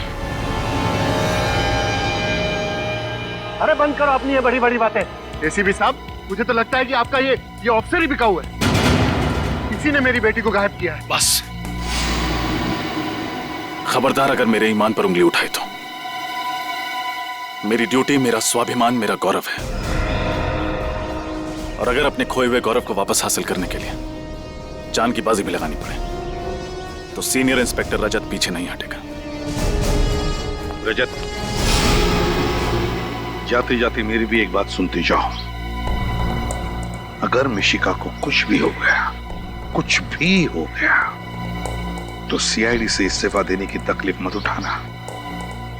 अरे बंद करो अपनी ये बड़ी बड़ी बातें। एसीपी साहब, मुझे तो लगता है कि आपका ये ऑफिसर ही बिकाऊ है। किसी ने मेरी बेटी को गायब किया है। बस खबरदार अगर मेरे ईमान पर उंगली उठाई तो। मेरी ड्यूटी, मेरा स्वाभिमान, मेरा गौरव है। और अगर अपने खोए हुए गौरव को वापस हासिल करने के लिए जान की बाजी भी लगानी पड़े तो सीनियर इंस्पेक्टर रजत पीछे नहीं हटेगा। रजत, जाते जाते मेरी भी एक बात सुनते जाओ। अगर मिशिका को कुछ भी हो गया, कुछ भी हो गया, तो सीआईडी से इस्तीफा देने की तकलीफ मत उठाना,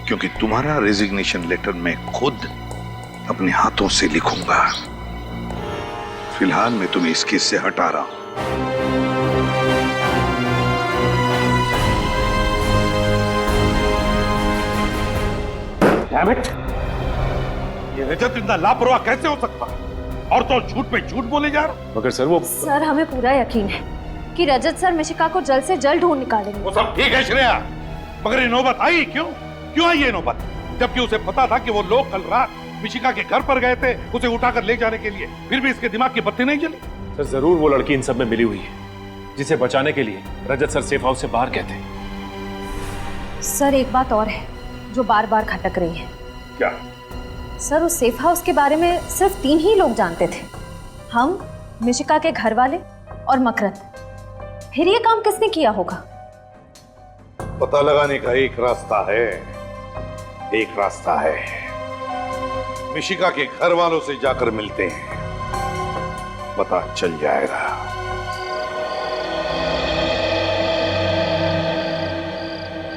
क्योंकि तुम्हारा रेजिग्नेशन लेटर मैं खुद अपने हाथों से लिखूंगा। फिलहाल मैं तुम्हें इस केस से हटा रहा हूं। Damn it! ये रजत इतना लापरवाह कैसे हो सकता है? और तो झूठ पे झूठ बोले जा रहा। मगर सर वो सर, हमें पूरा यकीन है कि रजत सर मिशिका को जल्द से जल्द ढूंढ निकालेंगे। वो सब ठीक है श्रेया, मगर ये नौबत आई क्यों? क्यों आई ये नौबत? जबकि उसे पता था कि वो लोग कल रात मिशिका के घर पर गए थे उसे उठाकर ले जाने के लिए, फिर भी इसके दिमाग की बत्ती नहीं जली। सर जरूर वो लड़की इन सब में मिली हुई है जिसे बचाने के लिए रजत सर सेफ हाउस से बाहर गए थे। सर, एक बात और है जो बार बार खटक रही है। क्या? सर, उस सेफ हाउस के बारे में सिर्फ 3 ही लोग जानते थे, हम, मिशिका के घर वाले और मकरंद। फिर ये काम किसने किया होगा? पता लगाने का एक रास्ता है, एक रास्ता है। मिशिका के घर वालों से जाकर मिलते हैं, पता चल जाएगा।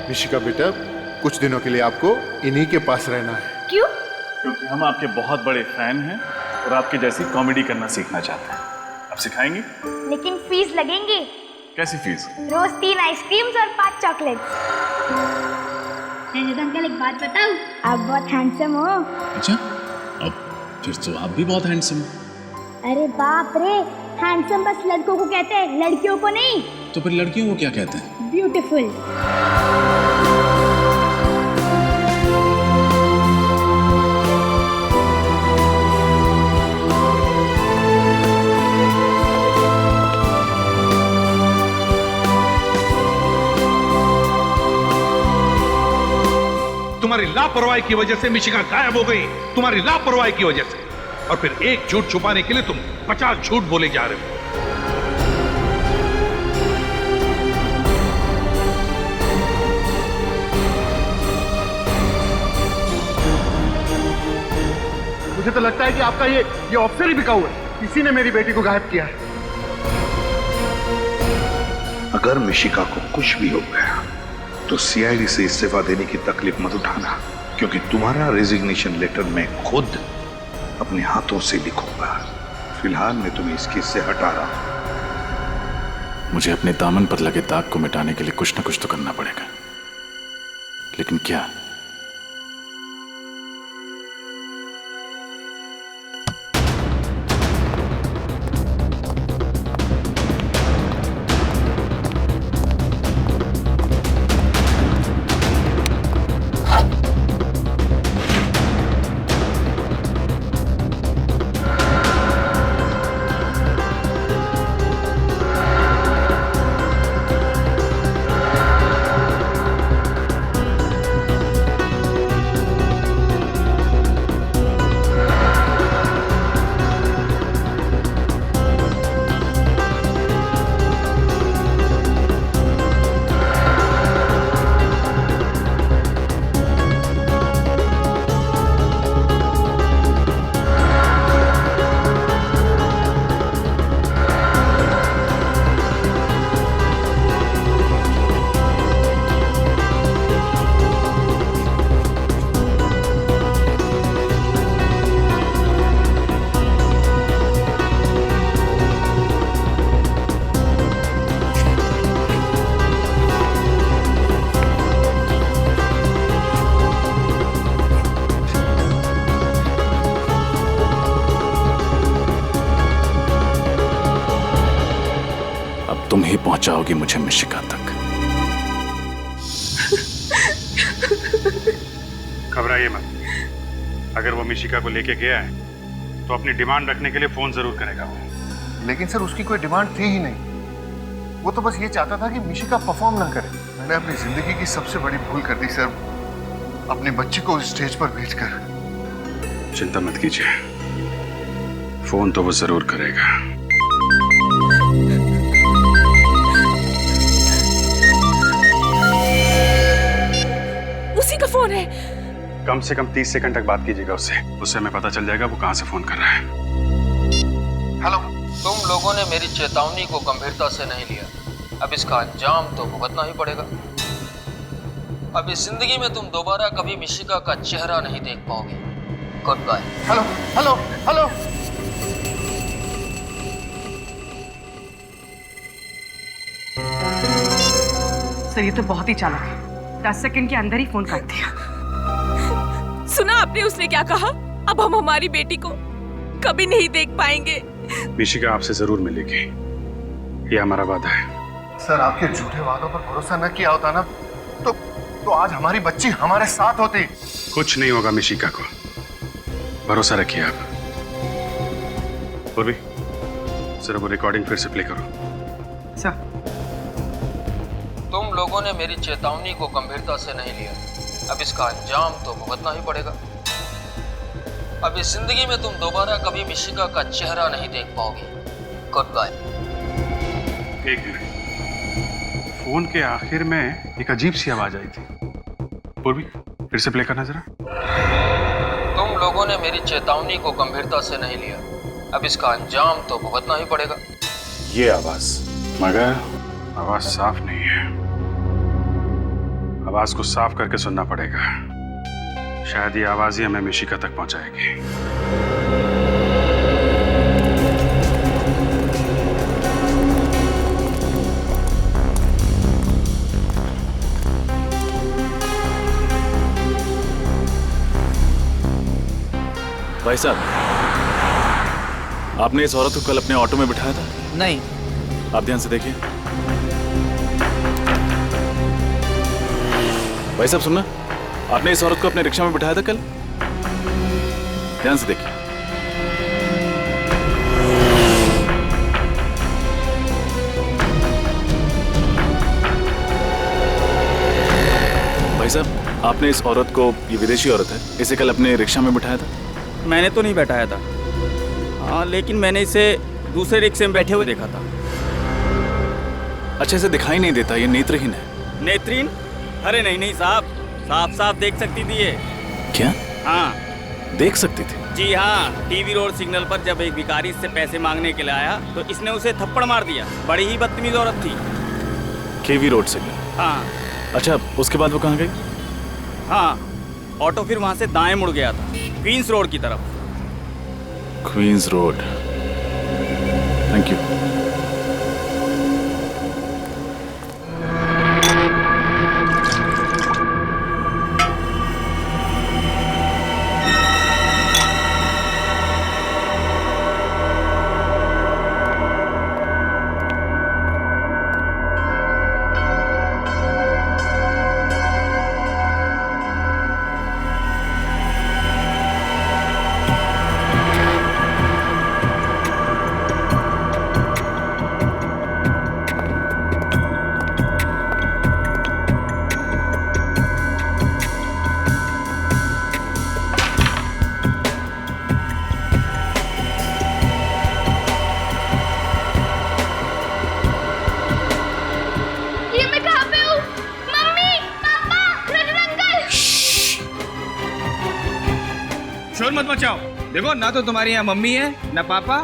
मिशिका बेटा, कुछ दिनों के लिए आपको इन्हीं के पास रहना है। क्यों? क्योंकि हम आपके बहुत बड़े फैन हैं और आपके जैसी कॉमेडी करना सीखना चाहते हैं। आप सिखाएंगे? लेकिन फीस लगेंगे। कैसी फीस? रोज 3 आइसक्रीम्स और 5 चॉकलेट्स। अंकल एक बात बताऊं, आप बहुत हैंडसम हो। अच्छा, अब फिर तो आप भी बहुत हैंडसम हो। अरे बाप रे, हैंडसम बस लड़कों को कहते हैं, लड़कियों को नहीं। तो फिर लड़कियों को क्या कहते हैं? ब्यूटीफुल। तुम्हारी लापरवाही की वजह से मिशिका गायब हो गई, तुम्हारी लापरवाही की वजह से। और फिर एक झूठ छुपाने के लिए तुम 50 झूठ बोले जा रहे हो। मुझे तो लगता है कि आपका ये ऑफिसर ही बिकाऊ है। किसी ने मेरी बेटी को गायब किया है। अगर मिशिका को कुछ भी हो गया तो सीआईडी से इस्तीफा देने की तकलीफ मत उठाना, क्योंकि तुम्हारा रेजिग्नेशन लेटर मैं खुद अपने हाथों से लिखूंगा। फिलहाल मैं तुम्हें इस केस से हटा रहा हूं। मुझे अपने दामन पर लगे दाग को मिटाने के लिए कुछ ना कुछ तो करना पड़ेगा, लेकिन क्या? पहुंचाओगी मुझे मिशिका तक। घबराइए मत। अगर वो मिशिका को लेके गया है तो अपनी डिमांड रखने के लिए फोन जरूर करेगा वो। लेकिन सर उसकी कोई डिमांड थी ही नहीं। वो तो बस ये चाहता था कि मिशिका परफॉर्म ना करे। मैंने अपनी जिंदगी की सबसे बड़ी भूल कर दी सर, अपने बच्चे को स्टेज पर भेजकर। चिंता मत कीजिए, फोन तो वो जरूर करेगा। उसी का फोन है। कम से कम 30 सेकंड तक बात कीजिएगा उससे हमें पता चल जाएगा वो कहां से फोन कर रहा है। हेलो। तुम लोगों ने मेरी चेतावनी को गंभीरता से नहीं लिया, अब इसका अंजाम तो भुगतना ही पड़ेगा। अब इस जिंदगी में तुम दोबारा कभी मिशिका का चेहरा नहीं देख पाओगे। Goodbye. Hello hello hello. Sir ये तो बहुत ही चालाक है, 10 सेकंड के अंदर ही फोन काट दिया। सुना आपने उसने क्या कहा? अब हम हमारी बेटी को कभी नहीं देख पाएंगे। मिशिका आपसे जरूर मिलेगी, ये हमारा वादा है। सर आपके झूठे वादों पर भरोसा न किया होता ना तो आज हमारी बच्ची हमारे साथ होती। कुछ नहीं होगा मिशिका को, भरोसा रखिए आप। पूर्वी सर वो रिकॉर्डिंग फिर से प्ले करो। सर तुम लोगों ने मेरी चेतावनी को गंभीरता से नहीं लिया, अब इसका अंजाम तो भुगतना ही पड़ेगा। अब इस जिंदगी में तुम दोबारा कभी मिशिका का चेहरा नहीं देख पाओगे। Goodbye. एक मिनट, फोन के आखिर में एक अजीब सी आवाज आई थी। पूर्वी फिर से प्ले करना जरा। तुम लोगों ने मेरी चेतावनी को गंभीरता से नहीं लिया, अब इसका अंजाम तो भुगतना ही पड़ेगा। ये आवाज, मगर आवाज साफ नहीं है। आवाज को साफ करके सुनना पड़ेगा, शायद ये आवाज ही हमें मिशिका तक पहुंचाएगी। भाई साहब, आपने इस औरत को कल अपने ऑटो में बिठाया था? नहीं। आप ध्यान से देखिए। भाई साहब सुनना, आपने इस औरत को अपने रिक्शा में बिठाया था कल? ध्यान से देखिए। भाई साहब, आपने इस औरत को, ये विदेशी औरत है, इसे कल अपने रिक्शा में बिठाया था? मैंने तो नहीं बैठाया था। हाँ, लेकिन मैंने इसे दूसरे रिक्शे में बैठे हुए देखा था। अच्छा, इसे दिखाई नहीं देता, ये नेत्रहीन है। नेत्रहीन? अरे नहीं नहीं साहब, साफ साफ देख सकती थी ये। क्या? हाँ देख सकती थी? जी हाँ, टीवी रोड सिग्नल पर जब एक भिखारी इससे पैसे मांगने के लिए आया तो इसने उसे थप्पड़ मार दिया। बड़ी ही बदतमीज औरत थी। केवी रोड सिग्नल? हाँ। अच्छा, उसके बाद वो कहाँ गई? हाँ, ऑटो फिर वहाँ से दाएं मुड़ गया था, क्वींस रोड की तरफ। Queens Road, thank you. शोर मत मचाओ। देखो, ना तो तुम्हारी यहाँ मम्मी है, ना पापा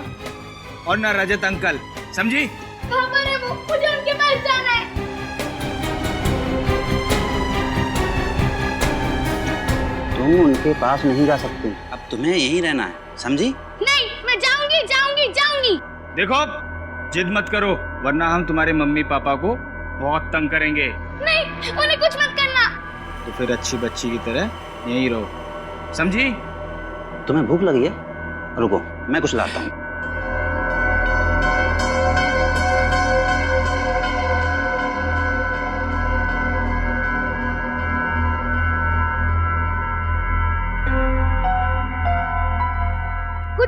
और ना रजत अंकल, समझी? पापा ने मुझे उनके पास जाना है। तुम उनके पास नहीं जा सकती, अब तुम्हें यहीं रहना है, समझी? नहीं, मैं जाऊंगी जाऊंगी जाऊंगी। देखो, जिद मत करो, वरना हम तुम्हारे मम्मी पापा को बहुत तंग करेंगे। नहीं, उन्हें कुछ मत करना। तो फिर अच्छी बच्ची की तरह यहीं रहो, समझी? तुम्हें भूख लगी है? रुको, मैं कुछ लाता हूँ।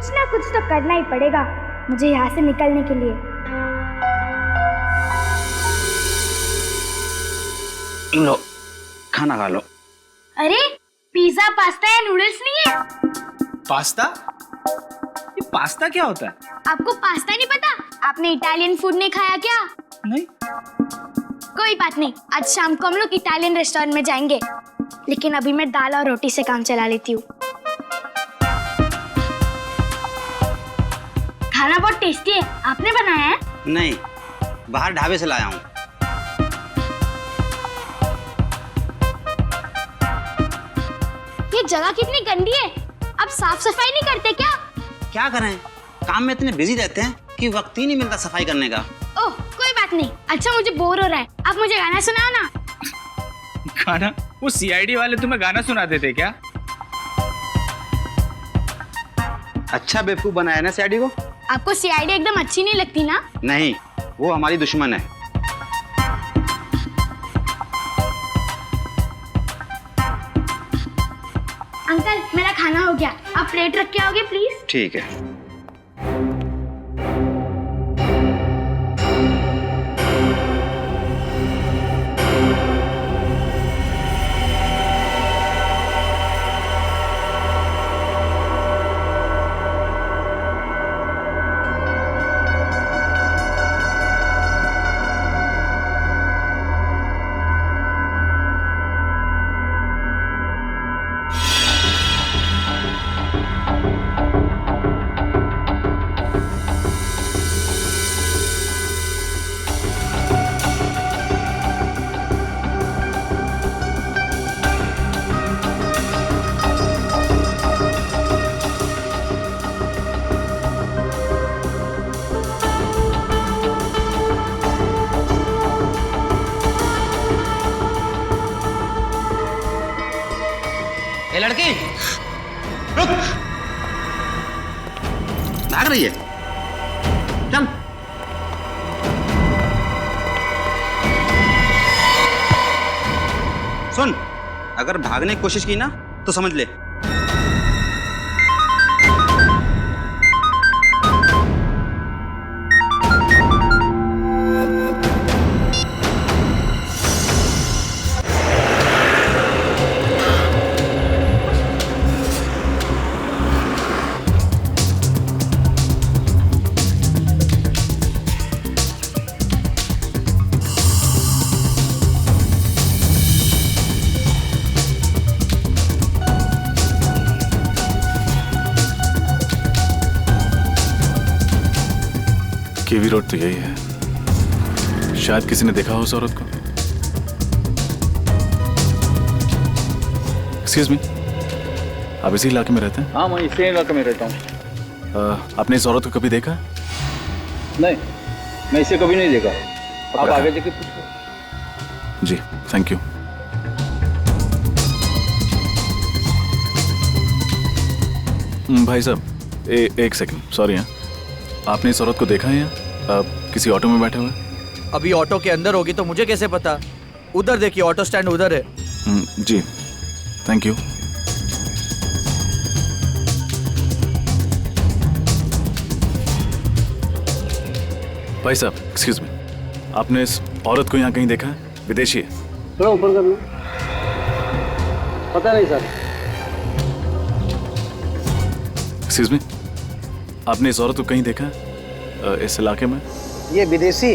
कुछ ना कुछ तो करना ही पड़ेगा मुझे यहाँ से निकलने के लिए। लो खाना खा लो। अरे पिज्जा पास्ता या नूडल्स नहीं है? पास्ता? ये पास्ता क्या होता है? आपको पास्ता नहीं पता? आपने इटालियन फूड नहीं खाया क्या? नहीं। कोई बात नहीं, आज शाम को हम लोग इटालियन रेस्टोरेंट में जाएंगे, लेकिन अभी मैं दाल और रोटी से काम चला लेती हूँ। खाना बहुत टेस्टी है, आपने बनाया है? नहीं, बाहर ढाबे से लाया हूँ। ये जगह कितनी गंदी है, आप साफ सफाई नहीं करते क्या? क्या करें, काम में इतने बिजी रहते हैं कि वक्त ही नहीं मिलता सफाई करने का। ओह कोई बात नहीं। अच्छा मुझे बोर हो रहा है, आप मुझे गाना सुनाओ ना। गाना? वो सीआईडी वाले तुम्हें गाना सुनाते थे क्या? अच्छा बेवकूफ बनाया ना सीआईडी को। आपको सीआईडी एकदम अच्छी नहीं लगती ना? नहीं, वो हमारी दुश्मन है। अंकल मेरा खाना हो गया, आप प्लेट रख के आओगे प्लीज? ठीक है। ए लड़की रुक, भाग रही है, चल। सुन, अगर भागने की कोशिश की ना तो समझ ले केवी रोड तो यही है। शायद किसी ने देखा हो उस औरत को। एक्सक्यूज मी, आप इसी इलाके में रहते हैं? हाँ, मैं इसी इलाके में रहता हूँ। आपने इस औरत को कभी देखा? नहीं, मैं इसे कभी नहीं देखा। आप आगे जाके पूछो। जी, थैंक यू। भाई साहब, एक सेकंड, सॉरी। हाँ, आपने इस औरत को देखा है यहाँ? किसी ऑटो में बैठे हुए? अभी ऑटो के अंदर होगी तो मुझे कैसे पता? उधर देखिए, ऑटो स्टैंड उधर है। जी, थैंक यू। भाई साहब, एक्सक्यूज मी, आपने इस औरत को यहाँ कहीं देखा है? विदेशी है? थोड़ा ऊपर कर लो। पता नहीं सर। एक्सक्यूज मी, आपने इस औरत को कहीं देखा है इस इलाके में? ये विदेशी?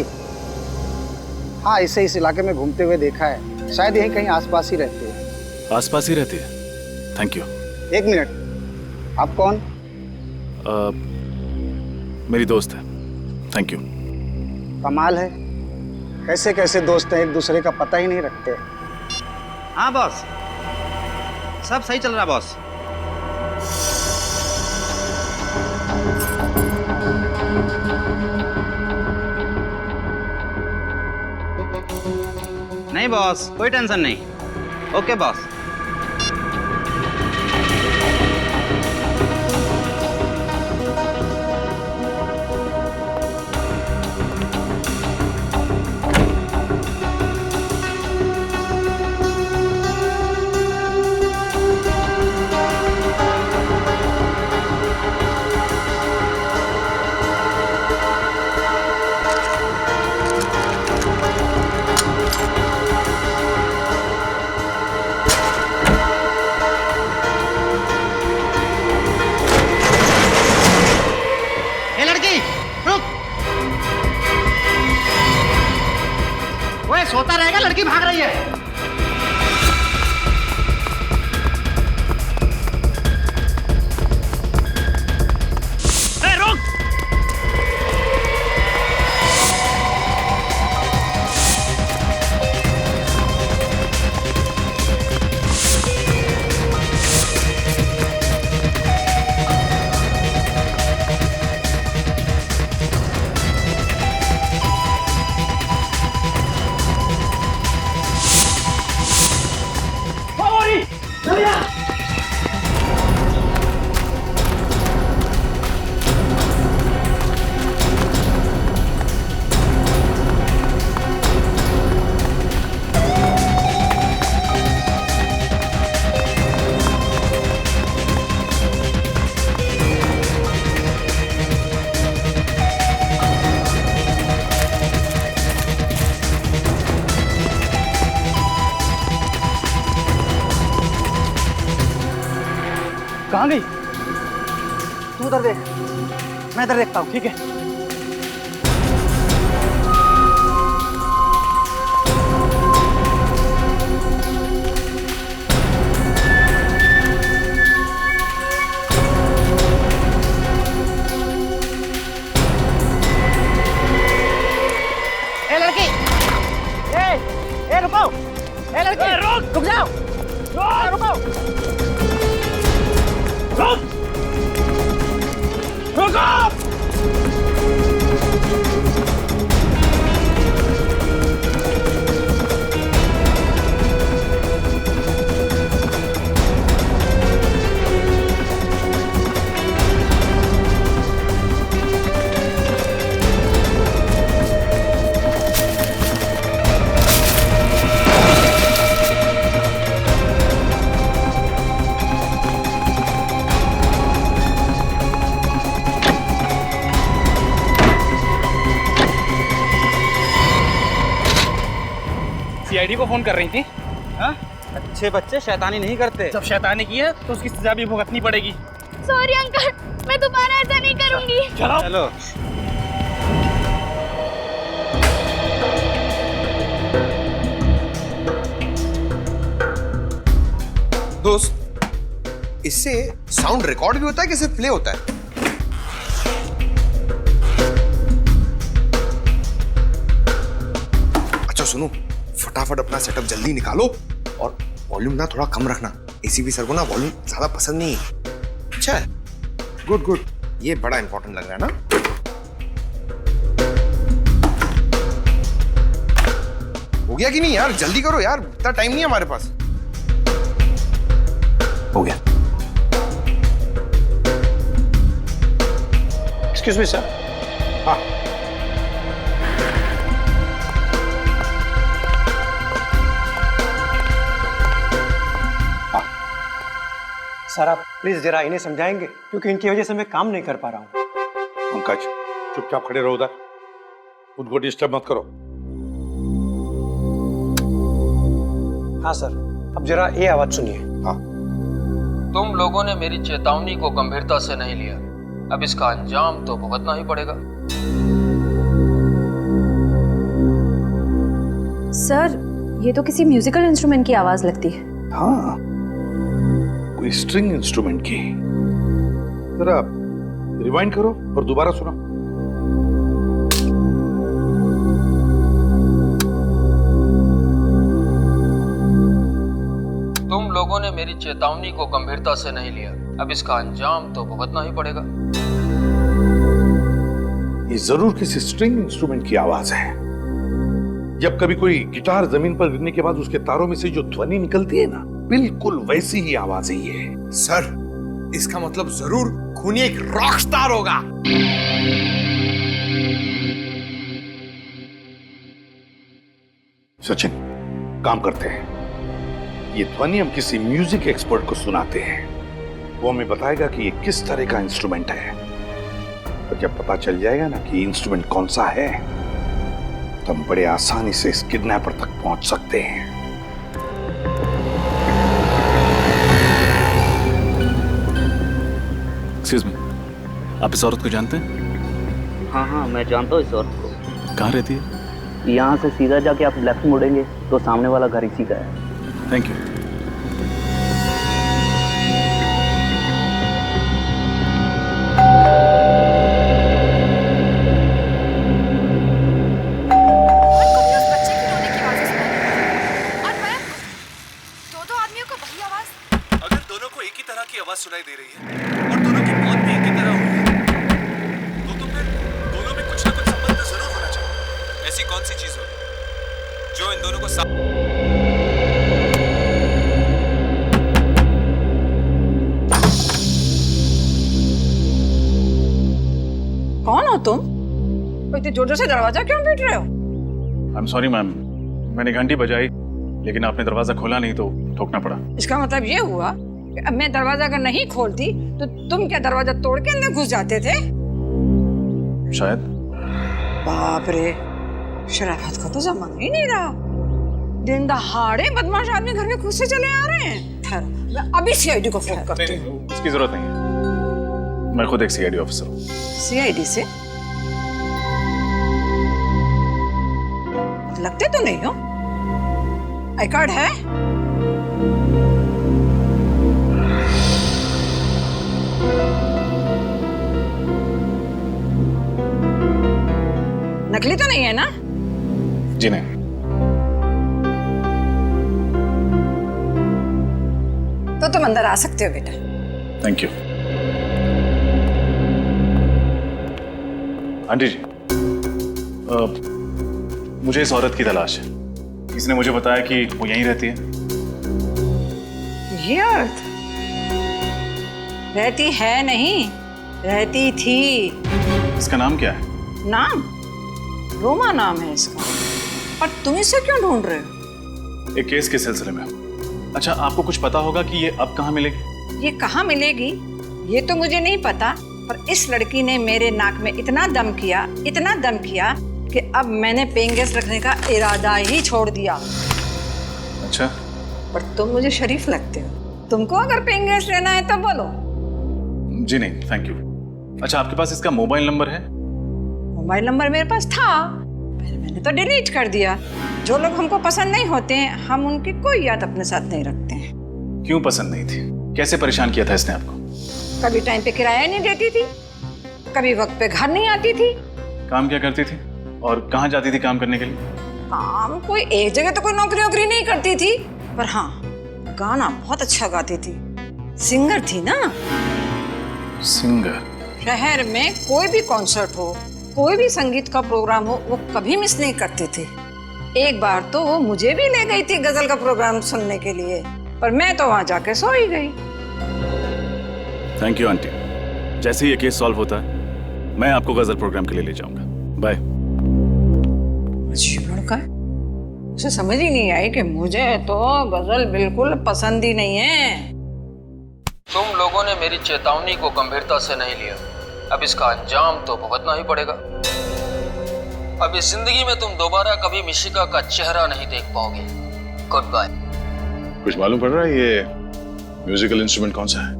हाँ, इसे इस इलाके में घूमते हुए देखा है। शायद यहीं कहीं आसपास ही रहती है। आसपास ही रहती है? Thank you. एक मिनट, आप कौन? मेरी दोस्त है। Thank you. कमाल है, कैसे कैसे दोस्त हैं, एक दूसरे का पता ही नहीं रखते। हाँ बॉस, सब सही चल रहा बॉस। नहीं बॉस, कोई टेंशन नहीं। Okay boss. पता रहेगा लड़की भाग रही है। रुक! कहाँ गई? तू उधर देख, मैं इधर देखता हूँ, ठीक है? ए लड़की, ए रुको, ए लड़की, रुक जाओ, रुको। सीआईडी को फोन कर रही थी। हाँ? अच्छे बच्चे शैतानी नहीं करते। जब शैतानी की है तो उसकी सजा भी भुगतनी पड़ेगी। सॉरी अंकल, मैं दोबारा ऐसा नहीं करूंगी। चलो। दोस्त, इससे साउंड रिकॉर्ड भी होता है कि सिर्फ प्ले होता है? अच्छा सुनो, फटाफट अपना सेटअप जल्दी निकालो और वॉल्यूम ना थोड़ा कम रखना। एसीपी सर को ना वॉल्यूम ज्यादा पसंद नहीं है। अच्छा है, गुड गुड, ये बड़ा इंपॉर्टेंट लग रहा है ना। हो गया कि नहीं यार? जल्दी करो यार, इतना टाइम नहीं है हमारे पास। हो गया। Excuse me sir. हाँ सर, आप प्लीज जरा इन्हें समझाएंगे, क्योंकि इनकी वजह से मैं काम नहीं कर पा रहा हूँ। पंकज, चुपचाप खड़े रहो उधर, उनको डिस्टर्ब मत करो। हाँ सर, अब जरा ये आवाज सुनिए। हाँ। तुम लोगों ने मेरी चेतावनी को गंभीरता से नहीं लिया, अब इसका अंजाम तो भुगतना ही पड़ेगा। सर, ये तो किसी म्यूजिकल इंस्ट्रूमेंट की आवाज लगती है। हाँ, कोई स्ट्रिंग इंस्ट्रूमेंट की। जरा रिवाइंड करो और दोबारा सुनो। तुम लोगों ने मेरी चेतावनी को गंभीरता से नहीं लिया, अब इसका अंजाम तो भुगतना ही पड़ेगा। ये जरूर किसी स्ट्रिंग इंस्ट्रूमेंट की आवाज है। जब कभी कोई गिटार जमीन पर गिरने के बाद उसके तारों में से जो ध्वनि निकलती है ना, बिल्कुल वैसी ही आवाज है ये। सर, इसका मतलब जरूर खूनी एक रॉक स्टार होगा। सचिन, काम करते हैं, ये ध्वनि हम किसी म्यूजिक एक्सपर्ट को सुनाते हैं। वो हमें बताएगा कि ये किस तरह का इंस्ट्रूमेंट है। और जब पता चल जाएगा ना कि इंस्ट्रूमेंट कौन सा है, तो हम बड़े आसानी से इस किडनैपर तक पहुंच सकते हैं। एक्सक्यूज मी, आप इस औरत को जानते हैं? हाँ हाँ, मैं जानता हूँ इस औरत को। कहाँ रहती है? यहाँ से सीधा जाके आप लेफ्ट मुड़ेंगे तो सामने वाला घर इसी का है। Thank you. अगर दोनों को एक ही तरह की आवाज सुनाई दे रही है और दोनों की मौत भी एक ही तरह हुई है तो फिर दोनों में कुछ ना कुछ संबंध तो जरूर होना चाहिए। ऐसी कौन सी चीज होगी जो इन दोनों को कौन हो तुम? इतने जोर जोर से दरवाजा क्यों पीट रहे हो? आई एम सॉरी मैम, मैंने घंटी बजाई लेकिन आपने दरवाजा खोला नहीं तो ठोकना पड़ा। इसका मतलब ये हुआ कि अब मैं दरवाजा अगर नहीं खोलती तो तुम क्या दरवाजा तोड़ के अंदर घुस जाते थे? शायद। बाप रे, शराफत का तो जमाना ही नहीं रहा। दिन दहाड़े बदमाश आदमी घर में खुद से चले आ रहे हैं। ठहरो, मैं अभी सीआईडी को फोन करती हूँ। इसकी जरूरत नहीं है, मैं खुद एक सीआईडी ऑफिसर हूँ। सीआईडी से? लगते तो नहीं हो। आई कार्ड है? नकली तो नहीं है ना? जी नहीं। तो तुम अंदर आ सकते हो बेटा। Thank you. आंटी जी, मुझे इस औरत की तलाश है। इसने मुझे बताया कि वो यहीं रहती है। ये औरत रहती है नहीं, रहती थी। इसका नाम क्या है? नाम? रोमा नाम है इसका। पर तुम इसे क्यों ढूंढ रहे हो? एक केस के सिलसिले में। अच्छा, आपको कुछ पता होगा कि ये अब कहाँ मिलेगी? ये कहाँ मिलेगी ये तो मुझे नहीं पता, पर इस लड़की ने मेरे नाक में इतना दम किया कि अब मैंने पेइंग गेस्ट रखने का इरादा ही छोड़ दिया। अच्छा। पर तुम मुझे शरीफ लगते हो। तुमको अगर पेइंग गेस्ट लेना है तो बोलो। जी नहीं, थैंक यू। अच्छा, आपके पास इसका मोबाइल नंबर है? मोबाइल नंबर मेरे पास था, पहले मैंने तो डिलीट कर दिया। जो लोग हमको पसंद नहीं होते हैं, हम उनकी कोई याद अपने साथ नहीं रखते हैं। क्यों पसंद नहीं थी? कैसे परेशान किया था इसने आपको? कभी टाइम पे किराया नहीं देती थी, कभी वक्त पे घर नहीं आती थी। काम क्या करती थी और कहाँ जाती थी काम करने के लिए? काम कोई एक जगह तो कोई नौकरी नहीं करती थी, पर हाँ गाना बहुत अच्छा गाती थी। सिंगर थी ना। सिंगर? शहर में कोई भी कॉन्सर्ट हो, कोई भी संगीत का प्रोग्राम हो, वो कभी मिस नहीं करते थे। एक बार तो वो मुझे भी ले गई थी गजल का प्रोग्राम सुनने के लिए, पर मैं तो वहां जाके सो ही गई। Thank you aunty. जैसे ही ये केस सॉल्व होता है मैं आपको गजल प्रोग्राम के लिए ले जाऊंगा। बाय। अजीब लड़का है, उसे समझ ही नहीं आई कि मुझे तो गजल बिल्कुल पसंद ही नहीं है। तुम लोगों ने मेरी चेतावनी को गंभीरता से नहीं लिया, अब इसका अंजाम तो भुगतना ही पड़ेगा। अब इस जिंदगी में तुम दोबारा कभी मिशिका का चेहरा नहीं देख पाओगे। Goodbye. कुछ मालूम पड़ रहा है ये म्यूजिकल इंस्ट्रूमेंट कौन सा है?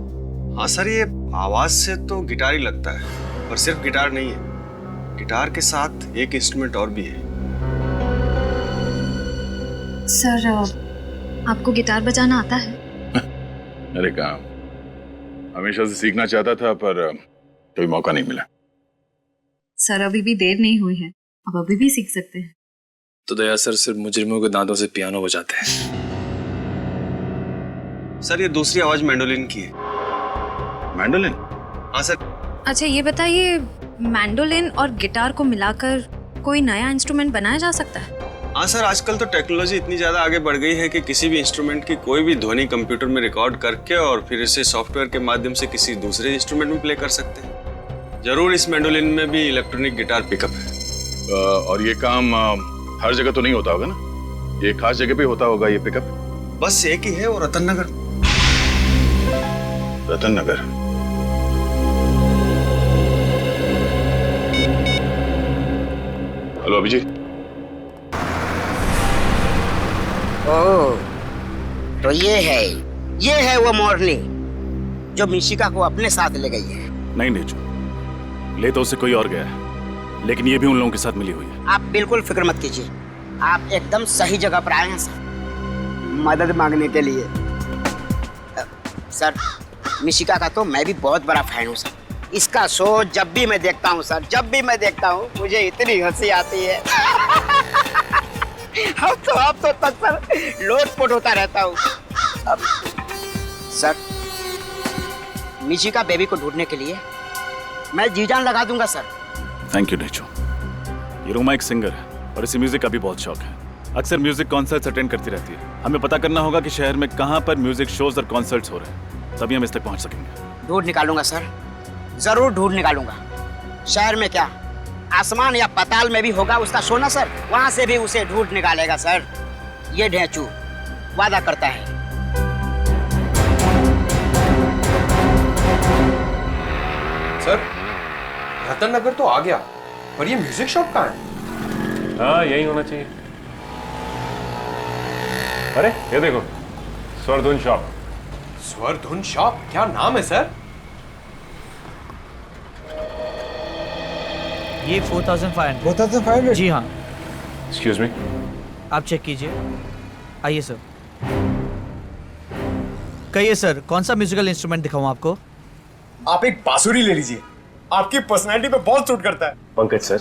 हाँ सर, ये आवाज से तो गिटार ही लगता है, पर सिर्फ गिटार नहीं है। गिटार के साथ एक इंस्ट्रूमेंट और भी है। सर, आपको गिटार बजाना आता है? अरे काम हमेशा से सीखना चाहता था पर कोई मौका नहीं मिला। सर, अभी भी देर नहीं हुई है, अब अभी भी सीख सकते हैं। तो दया सर सिर्फ मुजरिमों के दांतों से पियानो बजाते हैं। सर, ये दूसरी आवाज मैंडोलिन की है। मैंडोलिन? हाँ सर। अच्छा, ये बताइए, मैंडोलिन और गिटार को मिलाकर कोई नया इंस्ट्रूमेंट बनाया जा सकता है? हाँ सर, आजकल तो टेक्नोलॉजी इतनी ज्यादा आगे बढ़ गई है कि किसी भी इंस्ट्रूमेंट की कोई भी ध्वनि कंप्यूटर में रिकॉर्ड करके और फिर इसे सॉफ्टवेयर के माध्यम से किसी दूसरे इंस्ट्रूमेंट में प्ले कर सकते हैं। जरूर इस मैंडोलिन में भी इलेक्ट्रॉनिक गिटार पिकअप है। और ये काम हर जगह तो नहीं होता होगा ना? ये खास जगह पे होता होगा ये पिकअप? बस एक ही है, वो रतन नगर। रतन नगर? हेलो अभिजीत। ओह, तो ये है वो मोरनी जो मिशिका को अपने साथ ले गई है। नहीं नेचू, ले तो उसे कोई और गया है, लेकिन ये भी उन लोगों के साथ मिली हुई है। आप बिल्कुल फिक्र मत कीजिए, आप एकदम सही जगह पर आए हैं सर, मदद मांगने के लिए। सर, मिशिका का तो मैं भी बहुत बड़ा फैन हूँ सर। इसका शो जब भी मैं देखता हूँ सर, जब भी मैं देखता हूँ मुझे इतनी हंसी आती है। अब तो तक सर लोटपोट होता रहता हूँ। अब सर, मिशिका बेबी को ढूंढने के लिए मैं जी जान लगा दूंगा सर। Thank you नेचो। ये रोमा एक सिंगर है और इसे म्यूजिक का भी बहुत शौक है। अक्सर म्यूजिक कॉन्सर्ट्स अटेंड करती रहती है। हमें पता करना होगा कि शहर में कहाँ पर म्यूजिक शोज और कॉन्सर्ट्स हो रहे हैं, तभी हम इस तक पहुँच सकेंगे। ढूंढ निकालूंगा सर, जरूर ढूंढ निकालूंगा। शहर में क्या, आसमान या पाताल में भी होगा उसका शो ना सर, वहां से भी उसे ढूंढ निकालेगा सर। ये ढेंचू वादा करता है। सर, रतन नगर तो आ गया, पर ये म्यूजिक शॉप कहाँ है? हाँ, यही होना चाहिए। अरे ये देखो, स्वरधुन शॉप। स्वरधुन शॉप, क्या नाम है सर? ये 4500। 4500? जी हाँ। एक्सक्यूज मी, आप चेक कीजिए। आइए सर। कहिए सर, कौन सा म्यूजिकल इंस्ट्रूमेंट दिखाऊं आपको? आप एक बांसुरी ले लीजिए, आपकी पर्सनैलिटी पे बहुत सूट करता है। पंकज सर,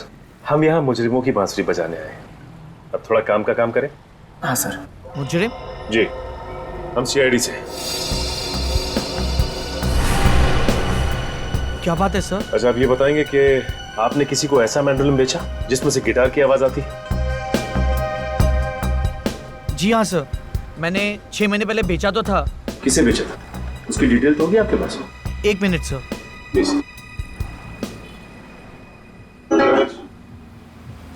हम यहाँ मुजरिमों की बांसुरी बजाने आए हैं। अब थोड़ा काम का काम करें। हाँ सर। मुजरिम? जी, हम सीआईडी से। क्या बात है सर? अच्छा, आप ये बताएंगे कि आपने किसी को ऐसा मैंडोलिन बेचा जिसमें से गिटार की आवाज आती? जी हाँ सर, मैंने 6 महीने पहले बेचा तो था। किसे बेचा था? उसकी डिटेल तो होगी आपके पास? 1 मिनट सर। प्लीज।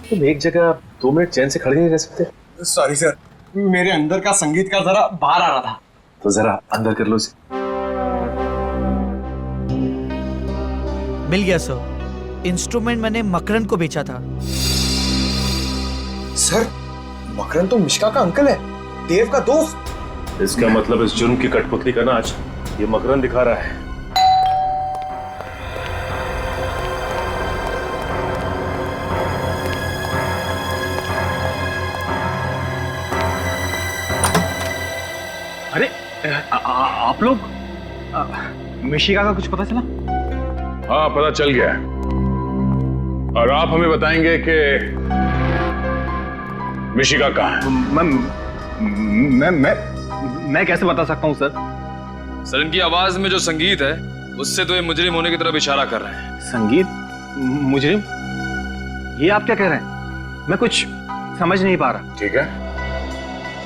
तुम एक जगह 2 मिनट चैन से खड़े नहीं रह सकते? सॉरी सर, मेरे अंदर का संगीत का जरा बाहर आ रहा था। तो जरा अंदर कर लो इसे। मिल गया सर, इंस्ट्रूमेंट मैंने मकरंद को बेचा था। सर, मकरंद तो मिशिका का अंकल है, देव का दोस्त। इसका मतलब इस जुर्म की कठपुतली का नाच ये मकरंद दिखा रहा है। अरे आप लोग, मिशिका का कुछ पता चला? हाँ, पता चल गया है। और आप हमें बताएंगे कि मिशिका कहाँ है? मैं कैसे बता सकता हूँ सर? सर, इनकी आवाज में जो संगीत है उससे तो ये मुजरिम होने की तरफ इशारा कर रहे हैं। संगीत? मुजरिम? ये आप क्या कह रहे हैं? मैं कुछ समझ नहीं पा रहा। ठीक है,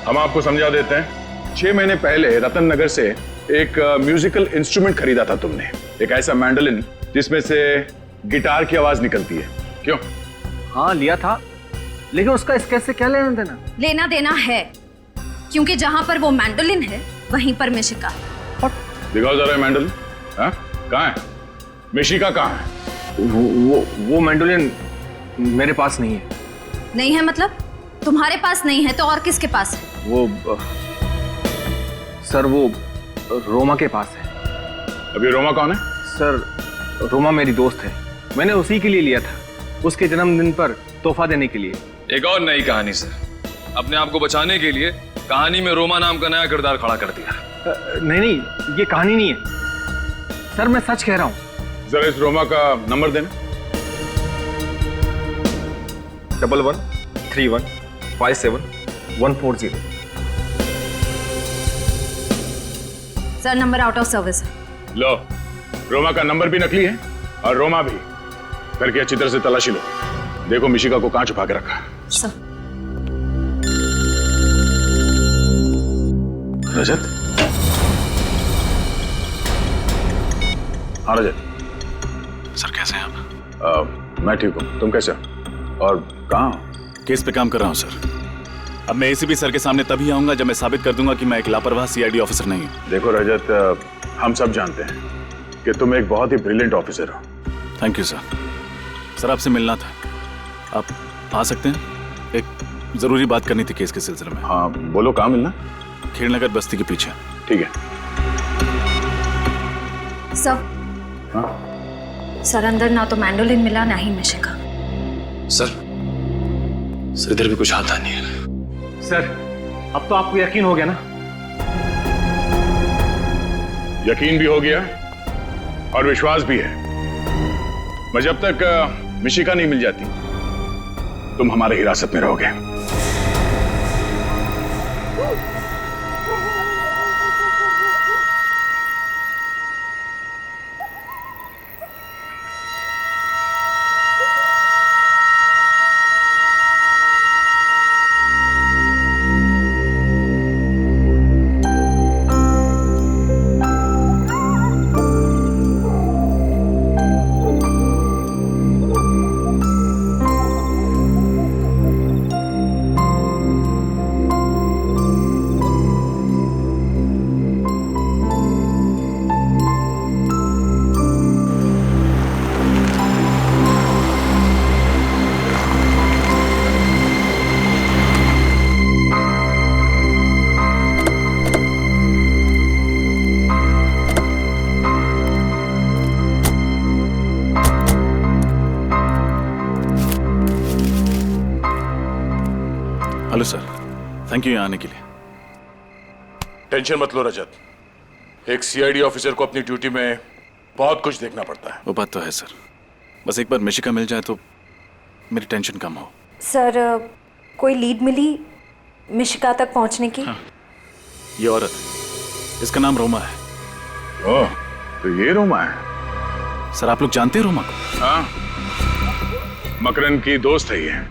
हम आपको समझा देते हैं। 6 महीने पहले रतन नगर से एक म्यूजिकल इंस्ट्रूमेंट खरीदा था तुमने, एक ऐसा मैंडोलिन जिसमें से गिटार की आवाज निकलती है, क्यों? हाँ, लिया था, लेकिन उसका इसके से क्या लेना देना? लेना देना है, क्योंकि जहां पर वो मैंडोलिन है वहीं पर मिशिका है। दिखाओ जरा मैंडोलिन। हाँ, कहाँ है? मिशिका कहाँ है? वो मैंडोलिन मेरे पास नहीं है। नहीं है मतलब? तुम्हारे पास नहीं है तो और किसके पास है? सर, वो रोमा के पास है। अभी रोमा कौन है? सर, रोमा मेरी दोस्त है, मैंने उसी के लिए लिया था, उसके जन्मदिन पर तोहफा देने के लिए। एक और नई कहानी सर, अपने आप को बचाने के लिए कहानी में रोमा नाम का नया किरदार खड़ा कर दिया। नहीं, ये कहानी नहीं है सर, मैं सच कह रहा हूँ। जरा इस रोमा का नंबर देना। 113157 sir, number out of service है। लो, रोमा का नंबर भी नकली है और रोमा भी। करके अच्छी तरह से तलाशी लो, देखो मिशिका को कहां छुपा के रखा। सर। रजत? हाँ रजत। सर, कैसे हैं आप? मैं ठीक हूँ, तुम कैसे हो? और कहाँ? केस पे काम कर रहा हूँ सर। अब मैं एसीपी सर के सामने तभी आऊंगा जब मैं साबित कर दूंगा कि मैं एक लापरवाह सीआईडी ऑफिसर नहीं हूँ। देखो रजत, हम सब जानते हैं कि तुम एक बहुत ही ब्रिलियंट ऑफिसर हो। Thank you sir. सर, आपसे मिलना था, आप आ सकते हैं? एक जरूरी बात करनी थी केस के सिलसिले में। हाँ बोलो, कहाँ मिलना? खेड़नगर बस्ती के पीछे। ठीक है। सर, हाँ? सर, अंदर ना तो मैंडोलिन मिला ना ही मिशिका। सर इधर भी कुछ आता नहीं है। सर अब तो आपको यकीन हो गया ना? यकीन भी हो गया और विश्वास भी है। मैं जब तक मिशिका नहीं मिल जाती तुम हमारे हिरासत में रहोगे। हेलो सर, थैंक यू यहाँ आने के लिए। टेंशन मत लो रजत, एक सीआईडी ऑफिसर को अपनी ड्यूटी में बहुत कुछ देखना पड़ता है। वो बात तो है सर, बस एक बार मिशिका मिल जाए तो मेरी टेंशन कम हो। सर कोई लीड मिली मिशिका तक पहुंचने की? हाँ, ये औरत है, इसका नाम रोमा है। ओह, तो ये रोमा है? सर आप लोग जानते हैं रोमा को? हाँ, मकरंद की दोस्त है ये।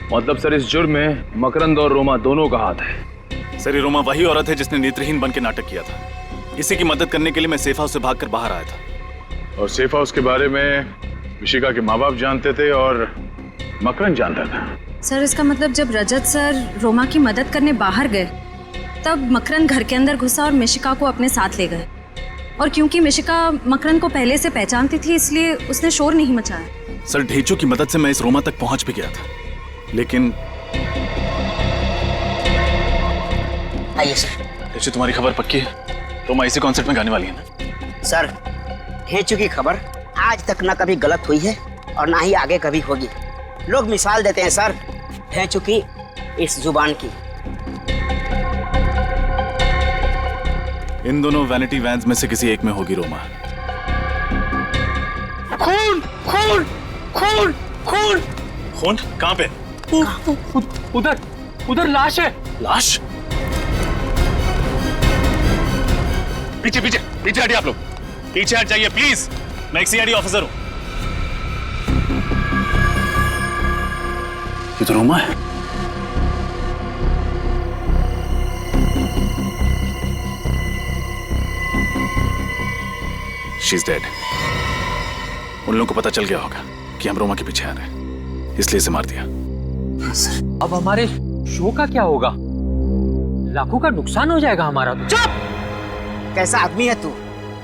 मतलब सर इस जुर्म में मकरंद और रोमा दोनों का हाथ है। सर ये रोमा वही औरत है जिसने नेत्रहीन बन के नाटक किया था। इसी की मदद करने के लिए मैं सेफ हाउस से भागकर बाहर आया था। और सेफ हाउस के बारे में मिशिका के माँ बाप जानते थे और मकरंद जानता था। सर इसका मतलब जब रजत सर रोमा की मदद करने बाहर गए तब मकरंद घर के अंदर घुसा और मिशिका को अपने साथ ले गए। और क्योंकि मिशिका मकरंद को पहले से पहचानती थी इसलिए उसने शोर नहीं मचाया। सर ढेंचों की मदद से मैं इस रोमा तक पहुंच भी गया था, लेकिन आइए सर। ऐसे तुम्हारी खबर पक्की है? रोमा इसी कॉन्सर्ट में गाने वाली है ना? सर ढेंचू की खबर आज तक ना कभी गलत हुई है और ना ही आगे कभी होगी। लोग मिसाल देते हैं सर ढेंचू की इस जुबान की। इन दोनों वैनिटी वैन्स में से किसी एक में होगी रोमा। खून खून खून खून खून कहाँ पे? उधर उधर लाश है। लाश? पीछे पीछे पीछे हटिए आप लोग, पीछे हट जाइए प्लीज। मैं एक सीआईडी ऑफिसर हूं। ये तो रोमा है। She is dead. उन लोगों को पता चल गया होगा कि हम रोमा के पीछे आ रहे हैं, इसलिए इसे मार दिया। अब हमारे शो का क्या होगा? लाखों का नुकसान हो जाएगा हमारा। चुप! कैसा आदमी है तू?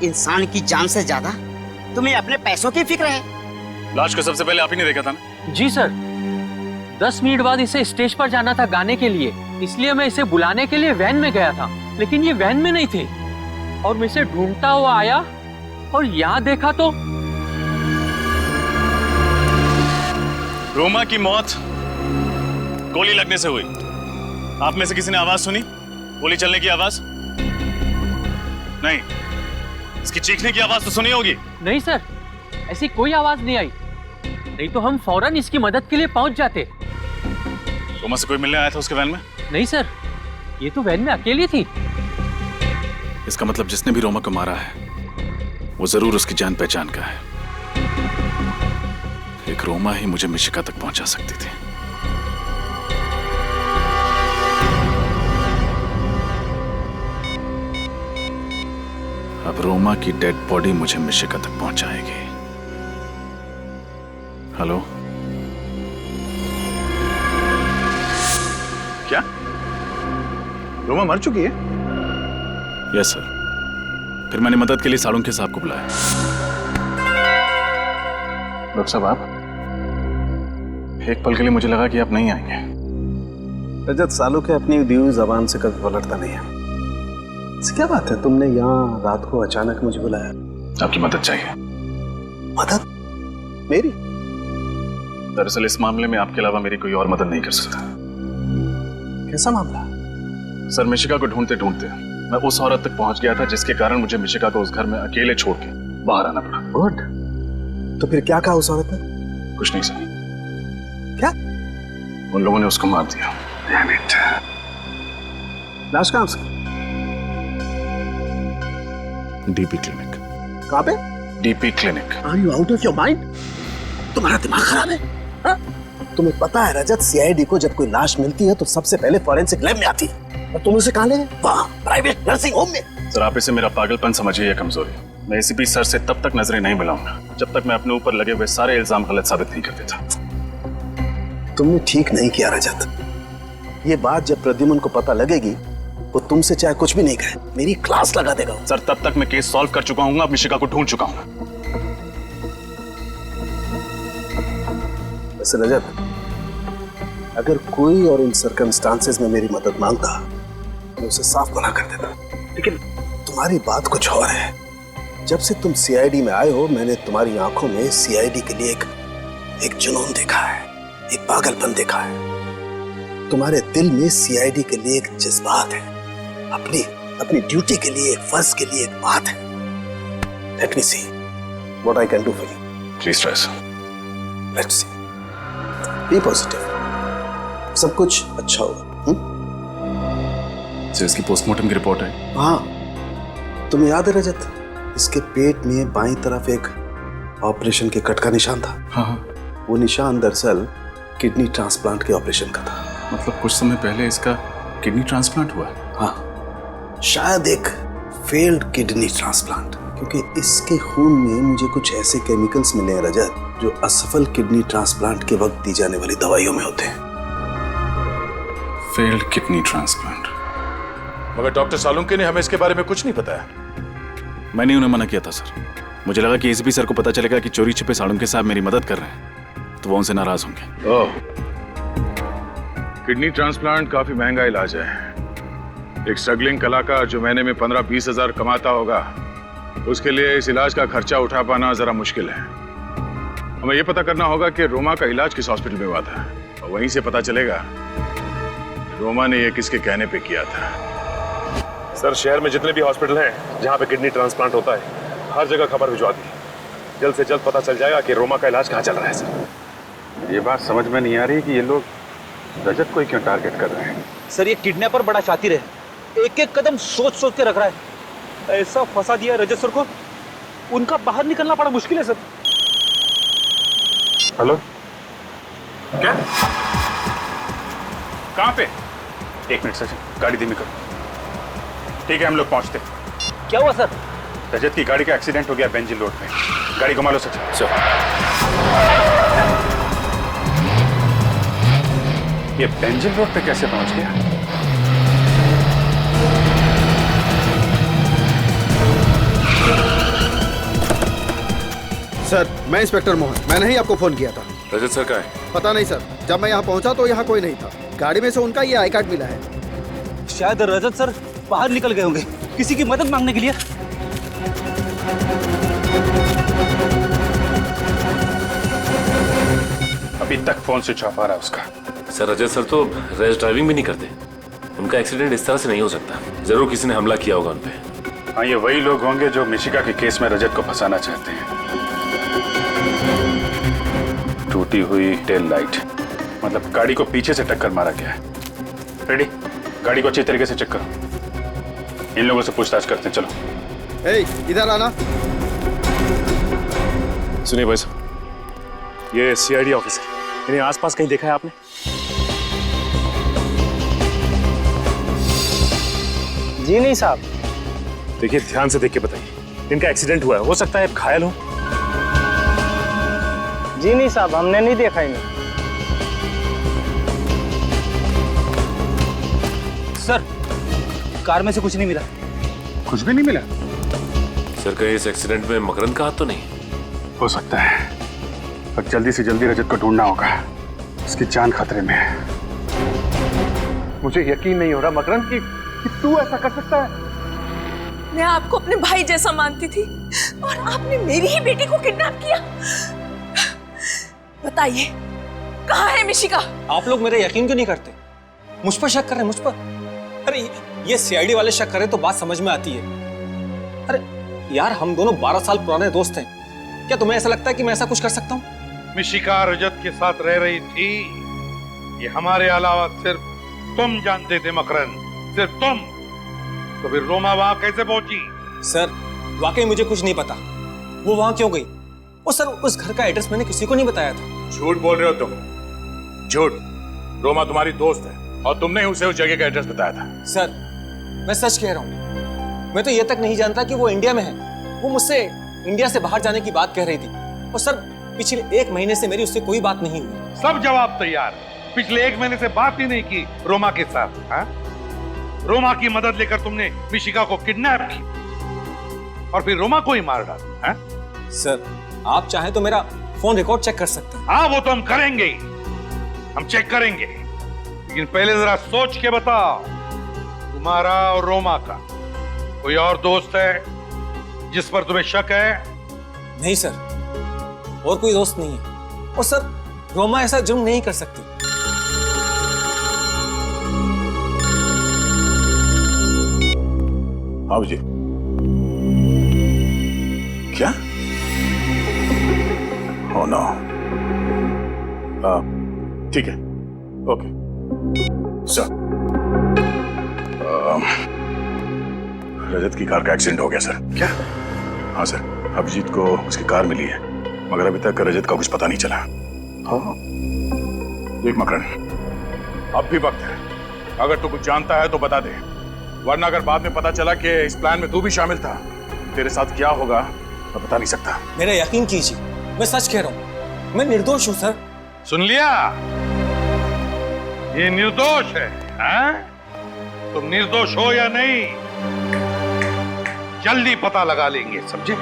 इंसान की जान से ज्यादा तुम्हें अपने पैसों की फिक्र है। लाश को सबसे पहले आप ही ने देखा था ना? जी सर, 10 मिनट बाद इसे स्टेज पर जाना था गाने के लिए, इसलिए मैं इसे बुलाने के लिए वैन में गया था, लेकिन ये वैन में नहीं थे और मैं इसे ढूंढता हुआ आया और यहाँ देखा तो रोमा की मौत गोली लगने से हुई। आप में से किसी ने आवाज सुनी? गोली चलने की आवाज? नहीं। इसकी चीखने की आवाज तो सुनी होगी? नहीं सर, ऐसी कोई आवाज नहीं आई, नहीं तो हम फौरन इसकी मदद के लिए पहुंच जाते। रोमा से कोई मिलने आया था उसके वैन में? नहीं सर, ये तो वैन में अकेली थी। इसका मतलब जिसने भी रोमा को मारा है वो जरूर उसकी जान पहचान का है। एक रोमा ही मुझे मिशिका तक पहुंचा सकती थी। अब रोमा की डेड बॉडी मुझे मिशिका तक पहुंचाएगी। हेलो? क्या रोमा मर चुकी है? Yes sir. फिर मैंने मदद के लिए सालुंखे साहब को बुलाया। डॉक्टर साहब आप? एक पल के लिए मुझे लगा कि आप नहीं आएंगे। रजत, सालुंखे अपनी दी हुई जबान से कभी पलटता नहीं है। क्या बात है, तुमने यहाँ रात को अचानक मुझे बुलाया? आपकी मदद चाहिए। मदद? मेरी? दरअसल इस मामले में आपके अलावा मेरी कोई और मदद नहीं कर सकता। कैसा मामला? सर, मिशिका को ढूंढते ढूंढते मैं उस औरत तक पहुंच गया था जिसके कारण मुझे मिशिका को उस घर में अकेले छोड़ के बाहर आना पड़ा। गुड। तो फिर क्या कहा उस औरत ने? कुछ नहीं सर। क्या? उन लोगों ने उसको मार दिया। Damn it. लाश कहाँ उसकी? DP clinic. कहाँ पे? DP clinic. Are you out of your mind? तुम्हारा दिमाग खराब है? हाँ? तुम्हें पता है रजत, सीआईडी को जब कोई लाश मिलती है तो सबसे पहले फॉरेंसिक लैब में आती है, और तुम उसे कहाँ ले गए? वहाँ प्राइवेट नर्सिंग होम में। सर, आप इसे मेरा पागलपन समझिए या कमजोरी। मैं एसीपी सर से तब तक नजरें नहीं मिलाऊंगा जब तक मैं अपने ऊपर लगे हुए सारे इल्जाम गलत साबित नहीं कर देता। तुमने ठीक नहीं किया रजत। ये बात जब प्रद्युमन को पता लगेगी वो तुमसे चाहे कुछ भी नहीं कहे, मेरी क्लास लगा देगा। सर, तब तक मैं केस सॉल्व कर चुका हूँ, अब मिशिका को ढूंढ चुका हूँ। वैसे रजत, अगर कोई और इन सर्कमस्टांसेस में मेरी मदद मांगता मैं उसे साफ मना कर देता, लेकिन तुम्हारी बात कुछ और है। जब से तुम सीआईडी में आए हो मैंने तुम्हारी आंखों में सीआईडी के लिए एक जुनून देखा है, एक पागलपन देखा है। तुम्हारे दिल में सीआईडी के लिए एक जज्बात है, अपनी ड्यूटी के लिए, एक फर्ज के लिए एक बात है। Let me see what I can do for you. Please try sir. Let's see. Be positive, सब कुछ अच्छा होगा। सर, इसकी पोस्टमार्टम की रिपोर्ट है। हाँ, तुम्हें याद है रजत, इसके पेट में बाईं तरफ एक ऑपरेशन के कट का निशान था। हाँ। वो निशान दरअसल किडनी ट्रांसप्लांट के ऑपरेशन का था। मतलब कुछ समय पहले इसका किडनी ट्रांसप्लांट हुआ? हाँ, शायद एक फेल्ड किडनी ट्रांसप्लांट, क्योंकि इसके खून में मुझे कुछ ऐसे केमिकल्स मिले हैं रजत जो असफल किडनी ट्रांसप्लांट के वक्त दी जाने वाली दवाइयों में होते हैं। Failed kidney transplant. मगर डॉक्टर सालुंके ने हमें इसके बारे में कुछ नहीं बताया। मैंने उन्हें मना किया था सर। मुझे लगा कि एसीपी सर को पता चलेगा कि चोरी छिपे सालुंके साहब मेरी मदद कर रहे हैं तो वो उनसे नाराज होंगे। ओह, किडनी ट्रांसप्लांट काफी महंगा इलाज है। एक स्ट्रगलिंग कलाकार जो महीने में 15-20 हजार कमाता होगा, उसके लिए इस इलाज का खर्चा उठा पाना जरा मुश्किल है। हमें यह पता करना होगा कि रोमा का इलाज किस हॉस्पिटल में हुआ था, और वहीं से पता चलेगा रोमा ने यह किसके कहने पे किया था। सर, शहर में जितने भी हॉस्पिटल हैं जहाँ पे किडनी ट्रांसप्लांट होता है, हर जगह खबर भिजवा दी। जल्द से जल्द पता चल जाएगा कि रोमा का इलाज कहाँ चल रहा है। सर, ये बात समझ में नहीं आ रही कि ये लोग रजत को ही क्यों टारगेट कर रहे हैं। सर, ये किडनैपर बड़ा शातिर है, एक एक कदम सोच सोच के रख रहा है। ऐसा फंसा दिया रजत सर को, उनका बाहर निकलना बड़ा मुश्किल है सर। हेलो, क्या? कहाँ पे? एक मिनट सचिन, गाड़ी धीमी करो। ठीक है, हम लोग पहुंचते। क्या हुआ सर? रजत की गाड़ी का एक्सीडेंट हो गया बेंजिल रोड पे। गाड़ी घुमा लो सचिन। सर, ये बेंजिल रोड पे कैसे पहुंच गया? सर, मैं इंस्पेक्टर मोहन, मैंने ही आपको फोन किया था। रजत सर का है? पता नहीं सर, जब मैं यहाँ पहुंचा तो यहाँ कोई नहीं था। गाड़ी में से उनका ये आई कार्ड मिला है। शायद रजत सर बाहर निकल गए होंगे किसी की मदद मांगने के लिए। अभी तक फोन स्विच ऑफ आ रहा है उसका। सर, रजत सर तो रैश ड्राइविंग भी नहीं करते। उनका एक्सीडेंट इस तरह से नहीं हो सकता। जरूर किसी ने हमला किया होगा उन पे। हाँ, ये वही लोग होंगे जो मिशिका के केस में रजत को फंसाना चाहते हैं। टूटी हुई टेल लाइट, मतलब गाड़ी को पीछे से टक्कर मारा गया है। रेडी, गाड़ी को अच्छी तरीके से चेक करो। इन लोगों से पूछताछ करते हैं। चलो। ए, इधर आना। सुनिए भाई साहब, ये सीआईडी ऑफिस है। इन्हें आसपास कहीं देखा है आपने? जी नहीं साहब। देखिए, ध्यान से देख के बताइए। इनका एक्सीडेंट हुआ है, हो सकता है घायल हो। जी नहीं साहब, हमने नहीं देखा इन्हें। सर, कार में से कुछ नहीं मिला। कुछ भी नहीं मिला? सर, कहीं इस एक्सीडेंट में मकरंद का हाथ तो नहीं? हो सकता है, पर जल्दी से जल्दी रजत को ढूंढना होगा। उसकी जान खतरे में है। मुझे यकीन नहीं हो रहा मकरंद कि तू ऐसा कर सकता है। मैं आपको अपने भाई जैसा मानती थी और आपने मेरी ही बेटी को किडनैप किया। बताइए, कहाँ है मिशिका? आप लोग मेरे यकीन क्यों नहीं करते? मुझ पर शक कर रहे हैं, मुझ पर? अरे ये सीआईडी वाले शक करें तो बात समझ में आती है। अरे यार, हम दोनों 12 साल पुराने दोस्त हैं। क्या तुम्हें ऐसा लगता है कि मैं ऐसा कुछ कर सकता हूँ? मिशिका रजत के साथ रह रही थी, ये हमारे अलावा सिर्फ तुम जानते थे मकरन, सिर्फ तुम। तो फिर रोमा वहां कैसे पहुंची? सर वाकई मुझे कुछ नहीं पता, वो वहां क्यों गई? और सर उस घर का एड्रेस मैंने किसी को नहीं बताया था। झूठ बोल रहे हो तुम, झूठ। रोमा तुम्हारी दोस्त है और तुमने उसे उस जगह का एड्रेस बताया था। सर मैं सच कह रहा हूँ, मैं तो ये तक नहीं जानता कि वो इंडिया में है। वो मुझसे इंडिया से बाहर जाने की बात कह रही थी और सर पिछले 1 महीने से मेरी उससे कोई बात नहीं हुई। सब जवाब तैयार। पिछले 1 महीने से बात ही नहीं की रोमा के साथ। हाँ? रोमा की मदद लेकर तुमने मिशिका को किडनैप की और फिर रोमा को ही मार डाला। हाँ? सर आप चाहें तो मेरा फोन रिकॉर्ड चेक कर सकते हैं। हाँ वो तो हम करेंगे ही, हम चेक करेंगे, लेकिन पहले जरा सोच के बताओ, तुम्हारा और रोमा का कोई और दोस्त है जिस पर तुम्हें शक है? नहीं सर, और कोई दोस्त नहीं है। और सर रोमा ऐसा जुर्म नहीं कर सकती। हाँ जी। क्या? Oh no. ठीक है, ओके सर। रजत की कार का एक्सीडेंट हो गया सर। क्या? हाँ सर, अभिजीत को उसकी कार मिली है, मगर अभी तक रजत का कुछ पता नहीं चला। हाँ देख मकरन, अब भी वक्त है, अगर तू कुछ जानता है तो बता दे, वरना अगर बाद में पता चला कि इस प्लान में तू भी शामिल था, तेरे साथ क्या होगा मैं बता नहीं सकता। मेरा यकीन कीजिए, मैं सच कह रहा हूँ, मैं निर्दोष हूँ सर। सुन लिया? ये निर्दोष है। हाँ? तुम निर्दोष हो या नहीं, जल्दी पता लगा लेंगे, समझे?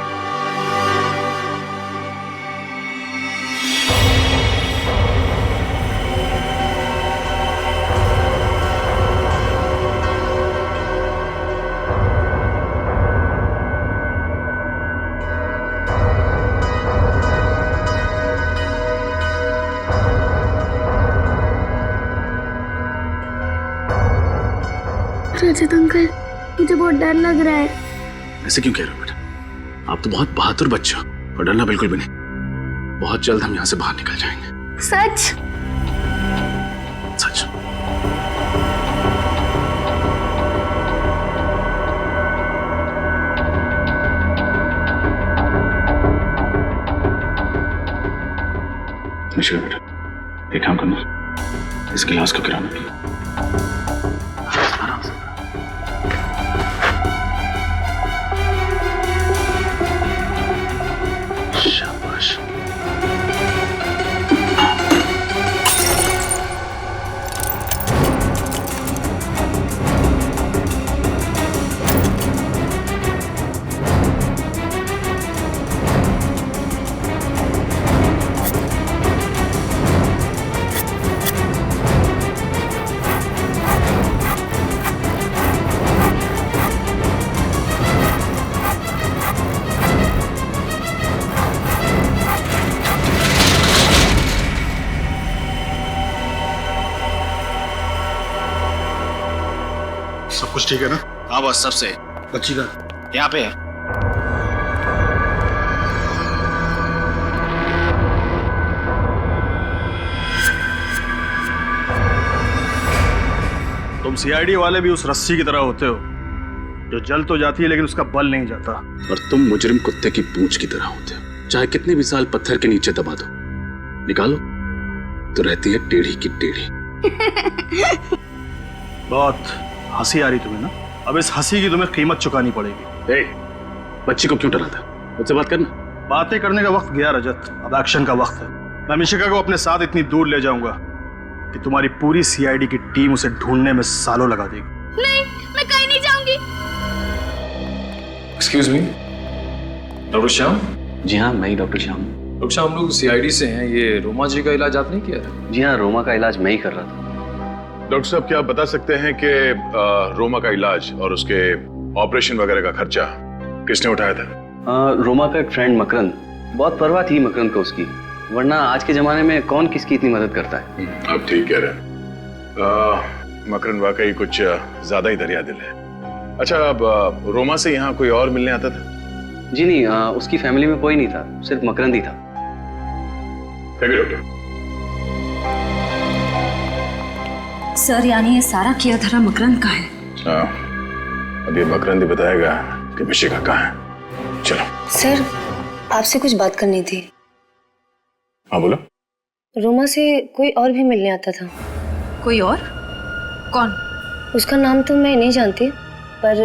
रजत अंकल, मुझे बहुत डर लग रहा है। ऐसे क्यों कह रहे हो बेटा? आप तो बहुत बहादुर बच्चे हो और डरना बिल्कुल भी नहीं। बहुत जल्द हम यहाँ से बाहर निकल जाएंगे। सच? सच। मिशिका बेटा, एक काम करना, इस गिलास को गिराना। शाबाश। सब कुछ ठीक है ना? हाँ बस सबसे। बच्ची का यहाँ पे है। तुम सीआईडी वाले भी उस रस्सी की तरह होते हो जो जल तो जाती है लेकिन उसका बल नहीं जाता। और तुम मुजरिम कुत्ते की पूंछ की तरह होते हो, चाहे कितने भी साल पत्थर के नीचे दबा दो, निकालो तो रहती है टेढ़ी की टेढ़ी। बहुत हंसी आ रही तुम्हें ना? अब इस हंसी की तुम्हें कीमत चुकानी पड़ेगी। ए, बच्ची को क्यों डराता? मुझसे बात करना। बातें करने का वक्त गया रजत, अब एक्शन का वक्त है। मैं मिशिका को अपने साथ इतनी दूर ले जाऊंगा कि तुम्हारी पूरी सीआईडी की टीम उसे ढूंढने में सालों लगा देगी। नहीं, मैं कहीं नहीं जाऊंगी। Excuse me, doctor Shyam? जी हाँ, मैं ही डॉक्टर श्याम। डॉक्टर श्याम, हम लोग सीआईडी से हैं। ये रोमा जी का इलाज आपने किया था? जी हाँ, रोमा का इलाज मैं ही कर रहा था। डॉक्टर साहब, क्या आप बता सकते हैं कि रोमा का इलाज और उसके ऑपरेशन वगैरह का खर्चा किसने उठाया था? रोमा का एक फ्रेंड मकरन, बहुत परवाह थी मकरन को उसकी, वरना आज के जमाने में कौन किसकी इतनी मदद करता है। आप ठीक कह रहे हैं। मकरन वाकई कुछ ज्यादा ही दरिया दिल है। अच्छा, अब रोमा से यहाँ कोई और मिलने आता था? जी नहीं, उसकी फैमिली में कोई नहीं था, सिर्फ मकरंद ही था। Thank you doctor. सर यानी ये सारा किया धरा मकरंद का है? हाँ, अब ये मकरंद ही बताएगा कि मिशिका कहाँ है। चलो। सर, आपसे कुछ बात करनी थी। हाँ बोलो। रोमा से कोई और भी मिलने आता था। कोई और? कौन? उसका नाम तो मैं नहीं जानती, पर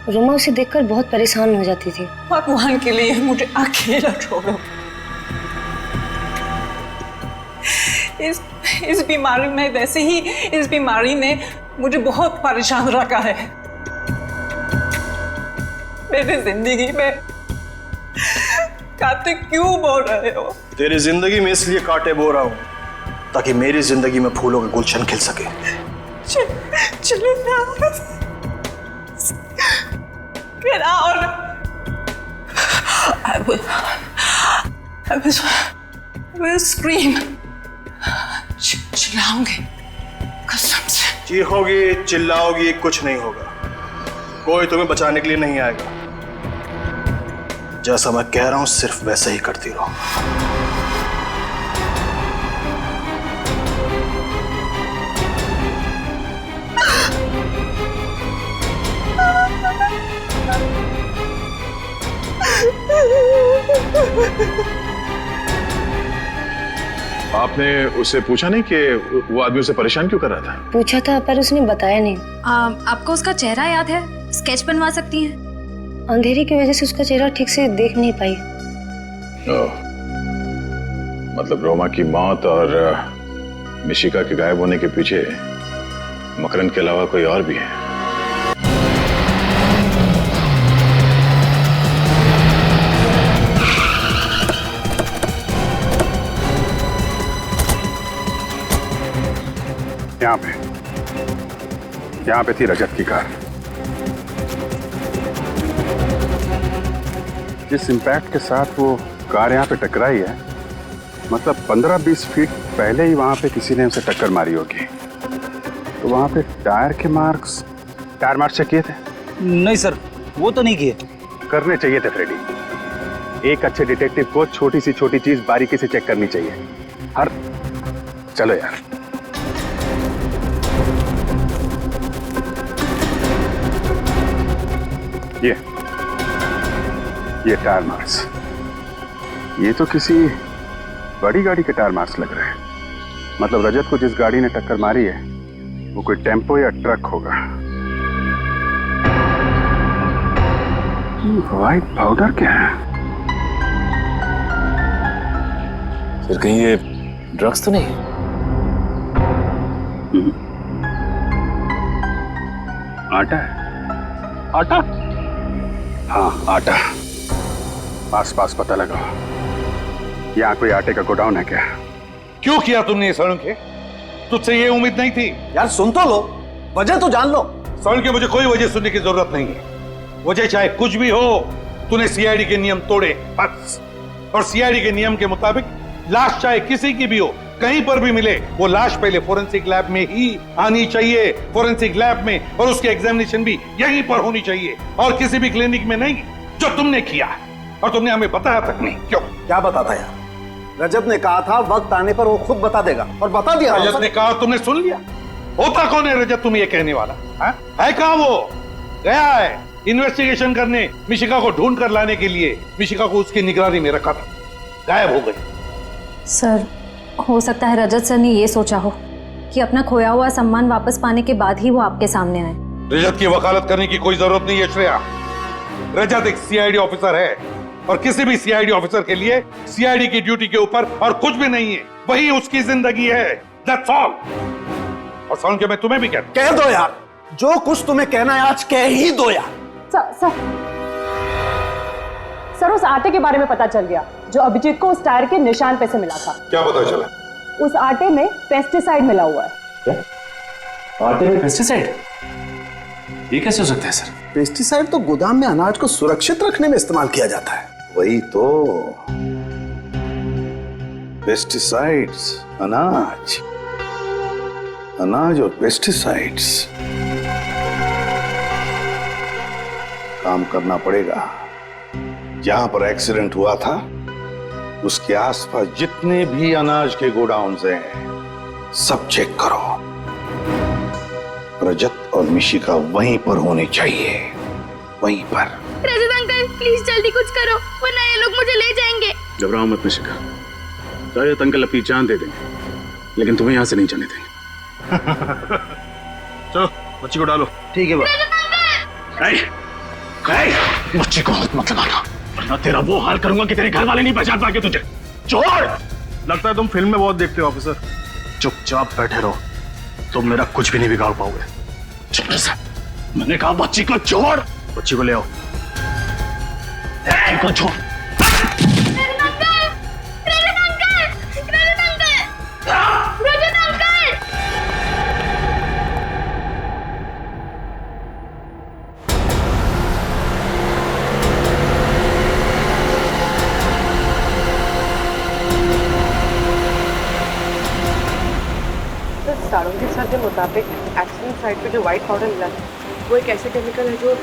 रोमा उसे देखकर बहुत परेशान हो जाती थी। भगवान के लिए मुझे अकेला छोड़ो। इस बीमारी में, वैसे ही इस बीमारी ने मुझे बहुत परेशान रखा है। मेरी जिंदगी में कांटे क्यों बो रहे हो? तेरी जिंदगी में इसलिए कांटे बो रहा हूँ ताकि मेरी जिंदगी में फूलों का गुलशन खिल सके। चलो ना। Get out! I will scream. चिल्लाऊंगी कसम से। चीखोगी, चिल्लाओगी, कुछ नहीं होगा। कोई तुम्हें बचाने के लिए नहीं आएगा। जैसा मैं कह रहा हूं सिर्फ वैसा ही करती रहो। आपने उससे पूछा नहीं कि वो आदमी उसे परेशान क्यों कर रहा था? पूछा था पर उसने बताया नहीं। आपको उसका चेहरा याद है? स्केच बनवा सकती हैं? अंधेरे की वजह से उसका चेहरा ठीक से देख नहीं पाई। मतलब रोमा की मौत और मिशिका के गायब होने के पीछे मकरंद के अलावा कोई और भी है। यहाँ पे थी रजत की कार। जिस इम्पैक्ट के साथ वो कार यहाँ पे टकराई है, मतलब 15-20 फीट पहले ही वहाँ पे किसी ने उसे टक्कर मारी होगी। तो वहाँ पे टायर मार्क्स चेक किए थे? नहीं सर, वो तो नहीं किए। करने चाहिए थे फ्रेडी। एक अच्छे डिटेक्टिव को छोटी सी छोटी चीज बारीकी से चेक करनी चाहिए। चलो यार। ये टायर मार्क्स, ये तो किसी बड़ी गाड़ी के टायर मार्क्स लग रहे हैं। मतलब रजत को जिस गाड़ी ने टक्कर मारी है वो कोई टेम्पो या ट्रक होगा। व्हाइट पाउडर क्या है? सर कहीं ये ड्रग्स तो नहीं? आटा है? आटा? हाँ आटा। आसपास पता लगाओ। यहाँ कोई आटे का गोडाउन है क्या? क्यों किया तुमने ये सड़के? तुझसे ये उम्मीद नहीं थी। यार सुन तो लो, वजह तो जान लो। सड़के मुझे कोई वजह सुनने की जरूरत नहीं है। वजह चाहे कुछ भी हो, तूने सीआईडी के नियम तोड़े बस। और सीआईडी के नियम के मुताबिक लाश चाहे किसी की भी हो, कहीं पर भी मिले, वो लाश पहले फोरेंसिक लैब में ही आनी चाहिए। फोरेंसिक लैब में, और उसकी एग्जामिनेशन भी यहीं पर होनी चाहिए और किसी भी क्लिनिक में नहीं, जो तुमने किया है। और तुमने हमें बताया तक नहीं। क्यों? क्या बताता यार? रजत ने कहा था वक्त आने पर वो खुद बता देगा, और बता दिया। रजत ने कहा, तुमने सुन लिया? होता कौन है रजत तुम्हें ये कहने वाला? है कहाँ वो? गया है इन्वेस्टिगेशन करने, मिशिका को ढूंढ कर लाने के लिए। मिशिका को उसकी निगरानी में रखा था, गायब हो गई। सर हो सकता है रजत सर ने ये सोचा हो कि अपना खोया हुआ सम्मान वापस पाने के बाद ही वो आपके सामने आए। रजत की वकालत करने की कोई जरूरत नहीं है श्रेया। रजत एक सीआईडी ऑफिसर है, और किसी भी सीआईडी ऑफिसर के लिए सीआईडी की ड्यूटी के ऊपर और कुछ भी नहीं है। वही उसकी जिंदगी है। That's all। और सुन के मैं तुम्हें भी कहता हूं, कह दो यार, जो कुछ तुम्हें कहना है आज कह ही दो यार। सर उस आटे के बारे में पता चल गया जो अभिजीत को उस टायर के निशान पे से मिला था। क्या पता चला? उस आटे में पेस्टिसाइड मिला हुआ है। क्या? आटे में पेस्टिसाइड? ये कैसे हो सकता है सर? पेस्टिसाइड तो गोदाम में अनाज को सुरक्षित रखने में इस्तेमाल किया जाता है। वही तो। पेस्टिसाइड्स, अनाज, अनाज और पेस्टिसाइड्स। काम करना पड़ेगा। जहां पर एक्सीडेंट हुआ था उसके आसपास जितने भी अनाज के गोडाउन्स हैं सब चेक करो। रजत और मिशिका वहीं पर होने चाहिए, वहीं पर। रजत अंकल प्लीज जल्दी कुछ करो वरना ये लोग मुझे ले जाएंगे। घबराओ मत मिशिका, रजत अंकल अपनी जान दे देंगे लेकिन तुम्हें यहाँ से नहीं जाने देंगे। चलो बच्ची को डालो। ठीक है बच्चे को हाथ मत लगाना वरना तेरा वो हाल करूंगा कि तेरे घर वाले नहीं पहचान पाएंगे तुझे। छोड़। लगता है तुम फिल्म में बहुत देखते हो ऑफिसर। चुपचाप बैठे रहो, तुम मेरा कुछ भी नहीं बिगाड़ पाओगे। चुप से, मैंने कहा बच्ची को छोड़। बच्ची को ले आओ। को छोड़। सारंगी सर के मुताबिक एक्सीडेंट साइट पे जो व्हाइट पाउडर मिला है वो एक ऐसे केमिकल है जो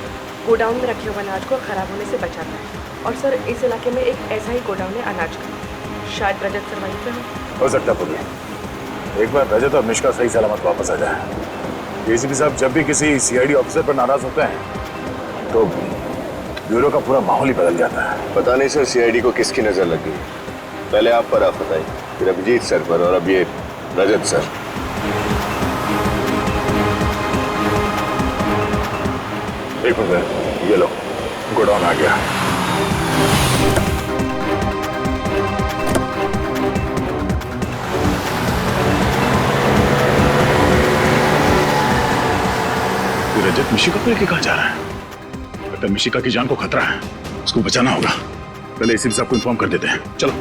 गोडाउन में रखे हुए अनाज को खराब होने से बचाता है। और सर इस इलाके में एक ऐसा ही गोडाउन है अनाज का। शायद रजत सर वहीं पे हो सकता है। एक बार रजत और मिशिका सही सलामत वापस आ जाए। एसीपी साहब जब भी किसी सीआईडी ऑफिसर पर नाराज होते हैं तो ब्यूरो का पूरा माहौल ही बदल जाता है। पता नहीं सर सीआईडी को किसकी नजर लग गई। पहले आप पर आफत आई, फिर अभिजीत सर पर और अब ये रजत सर। एक मिनट, ये लो गोडाउन आ गया। रजत मिशिका को लेके कहाँ जा रहा है? लगता है मिशिका की जान को खतरा है, उसको बचाना होगा। पहले एसीपी साहब को इन्फॉर्म कर देते हैं। चलो।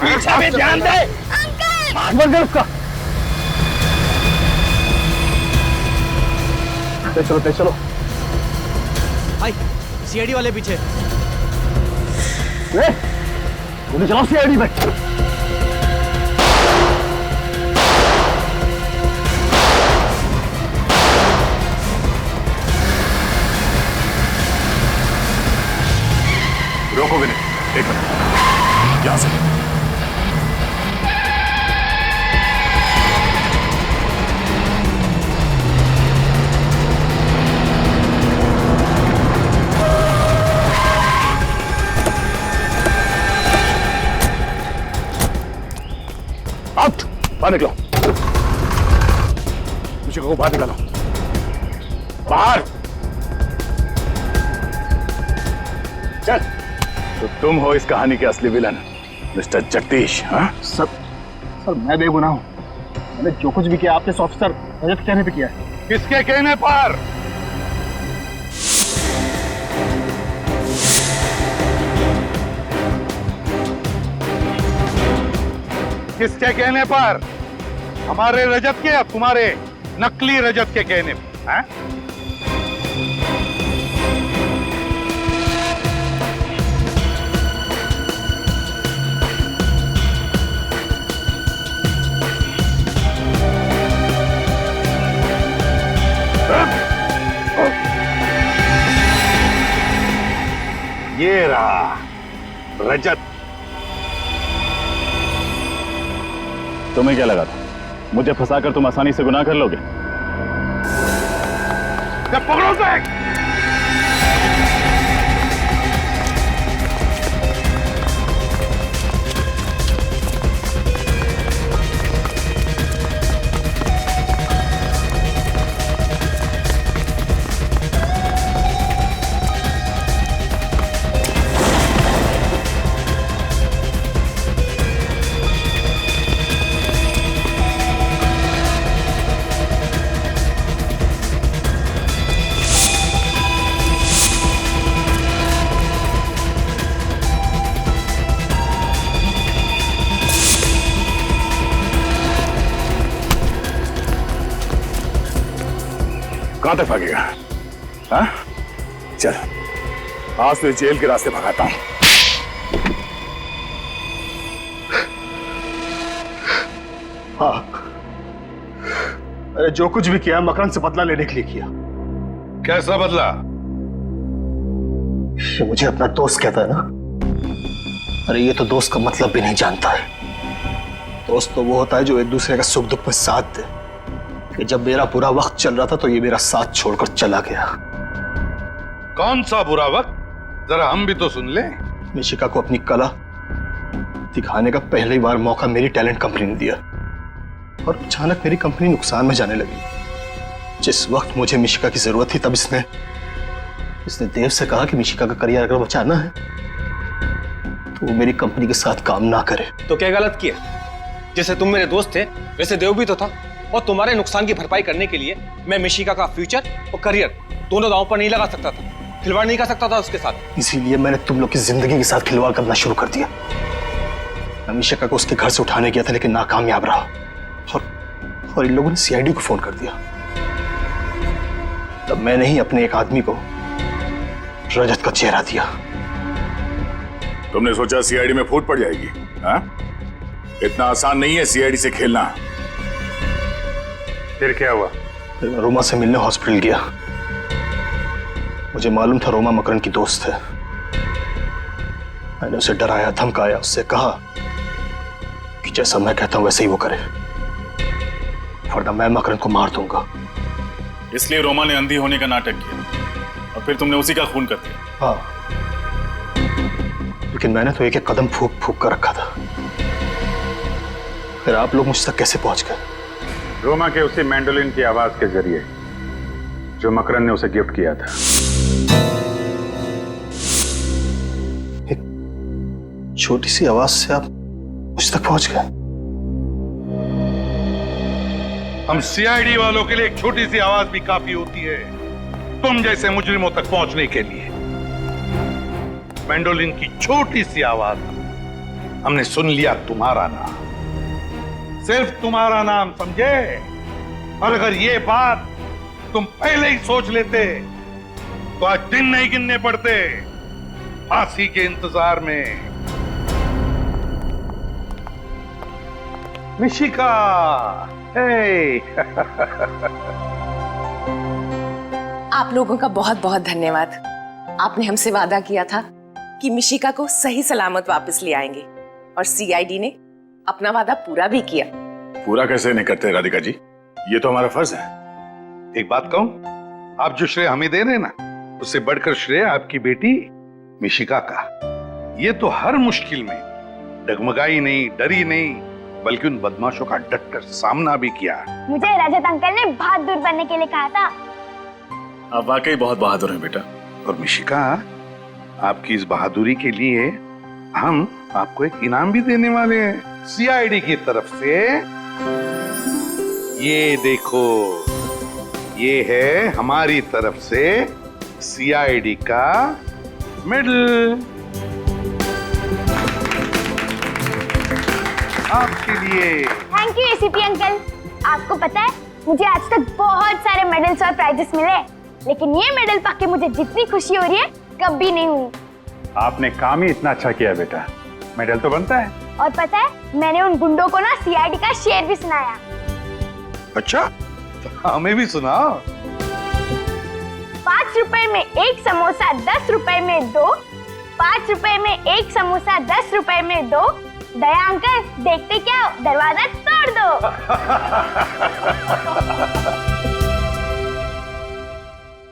पीछे में ध्यान दे। मार दे उसका। चलो चलो भाई सीआईडी वाले पीछे। उन्हें चलाओ सीआईडी में। रोकोगे नहीं? एक मिनट, यहां से। आउट, बाहर निकलो। मिशिका को बाहर निकालो। बाहर चल। तो तुम हो इस कहानी के असली विलन मिस्टर जगदीश। हाँ सर मैं बेगुनाह हूँ। मैंने जो कुछ भी किया आपके ऑफिसर रजत के कहने पे किया है। किसके कहने पर? किसके कहने पर? हमारे रजत के या तुम्हारे नकली रजत के कहने पर? हैं? ये रहा रजत। तुम्हें क्या लगा था मुझे फंसाकर तुम आसानी से गुनाह कर लोगे? पकड़ो से। कहां तक भागेगा? हाँ? चल, आज तो जेल के रास्ते भगाता हूं। हाँ, अरे जो कुछ भी किया मकरंद से बदला लेने के लिए किया। कैसा बदला? ये मुझे अपना दोस्त कहता है ना। अरे ये तो दोस्त का मतलब भी नहीं जानता है। दोस्त तो वो होता है जो एक दूसरे का सुख दुख में साथ दे। कि जब मेरा बुरा वक्त चल रहा था तो ये मेरा साथ छोड़कर चला गया। कौन सा बुरा वक्त? जरा हम भी तो सुन ले। मिशिका को अपनी कला दिखाने का पहली बार मौका मेरी टैलेंट कंपनी ने दिया और अचानक मेरी कंपनी नुकसान में जाने लगी। जिस वक्त मुझे मिशिका की जरूरत थी तब इसने देव से कहा कि मिशिका का करियर अगर बचाना है तो वो मेरी कंपनी के साथ काम ना करे। तो क्या गलत किया? जैसे तुम मेरे दोस्त थे वैसे देव भी तो था, और तुम्हारे नुकसान की भरपाई करने के लिए मैं मिशिका का फ्यूचर और करियर दोनों दांव पर नहीं लगा सकता था, खिलवाड़ नहीं कर सकता था उसके साथ। इसीलिए मैंने तुम लोग की जिंदगी के साथ खिलवाड़ करना शुरू कर दिया। मैं मिशिका को उसके घर से उठाने गया था लेकिन नाकामयाब रहा और इन लोगों ने सीआईडी को फोन कर दिया। तब मैंने ही अपने एक आदमी को रजत का चेहरा दिया। तुमने सोचा सीआईडी में फूट पड़ जाएगी? हाँ? इतना आसान नहीं है सीआईडी से खेलना। फिर क्या हुआ? फिर मैं रोमा से मिलने हॉस्पिटल गया। मुझे मालूम था रोमा मकरंद की दोस्त है। मैंने उसे डराया, धमकाया, उससे कहा कि जैसा मैं कहता हूं वैसे ही वो करे, वरना मैं मकरंद को मार दूंगा। इसलिए रोमा ने अंधी होने का नाटक किया और फिर तुमने उसी का खून कर दिया। हाँ, लेकिन मैंने तो एक एक कदम फूक फूक कर रखा था। फिर आप लोग मुझ तक कैसे पहुंच गए? रोमा के उसी मैंडोलिन की आवाज के जरिए जो मकरंद ने उसे गिफ्ट किया था। एक छोटी सी आवाज से आप मुझ तक पहुंच गए? हम सीआईडी वालों के लिए एक छोटी सी आवाज भी काफी होती है तुम जैसे मुजरिमों तक पहुंचने के लिए। मैंडोलिन की छोटी सी आवाज हमने सुन लिया, तुम्हारा नाम, सिर्फ तुम्हारा नाम, समझे? और अगर ये बात तुम पहले ही सोच लेते तो आज दिन नहीं गिनने पड़ते फांसी के इंतजार में। मिशिका, हे। आप लोगों का बहुत बहुत धन्यवाद। आपने हमसे वादा किया था कि मिशिका को सही सलामत वापस ले आएंगे और सीआईडी ने अपना वादा पूरा भी किया। पूरा कैसे नहीं करते राधिका जी? ये तो हमारा फर्ज है। एक बात कहूं, आप जो श्रेय हमें दे रहे हैं ना, उससे बढ़कर श्रेय आपकी बेटी मिशिका का। ये तो हर मुश्किल में डगमगाई नहीं, डरी नहीं, बल्कि उन बदमाशों का डटकर सामना भी किया। मुझे रजत अंकल ने बहादुर बनने के लिए कहा था। आप वाकई बहुत बहादुर हैं बेटा। और मिशिका, आपकी इस बहादुरी के लिए हम आपको एक इनाम भी देने वाले हैं सीआईडी की तरफ से। ये देखो, ये है हमारी तरफ से सीआईडी का मेडल आपके लिए। Thank you ACP uncle. आपको पता है मुझे आज तक बहुत सारे मेडल्स और प्राइजेस मिले, लेकिन ये मेडल पाके मुझे जितनी खुशी हो रही है कभी नहीं हुई। आपने काम ही इतना अच्छा किया बेटा, मेडल तो बनता है। और पता है मैंने उन गुंडों को ना सीआईडी का शेर भी सुनाया। अच्छा, तो हमें भी सुनाओ। 5 रुपए में एक समोसा 10 रुपए में 2, 5 रुपए में एक समोसा 10 रुपए में 2। दया अंकल देखते क्या, दरवाजा तोड़ दो।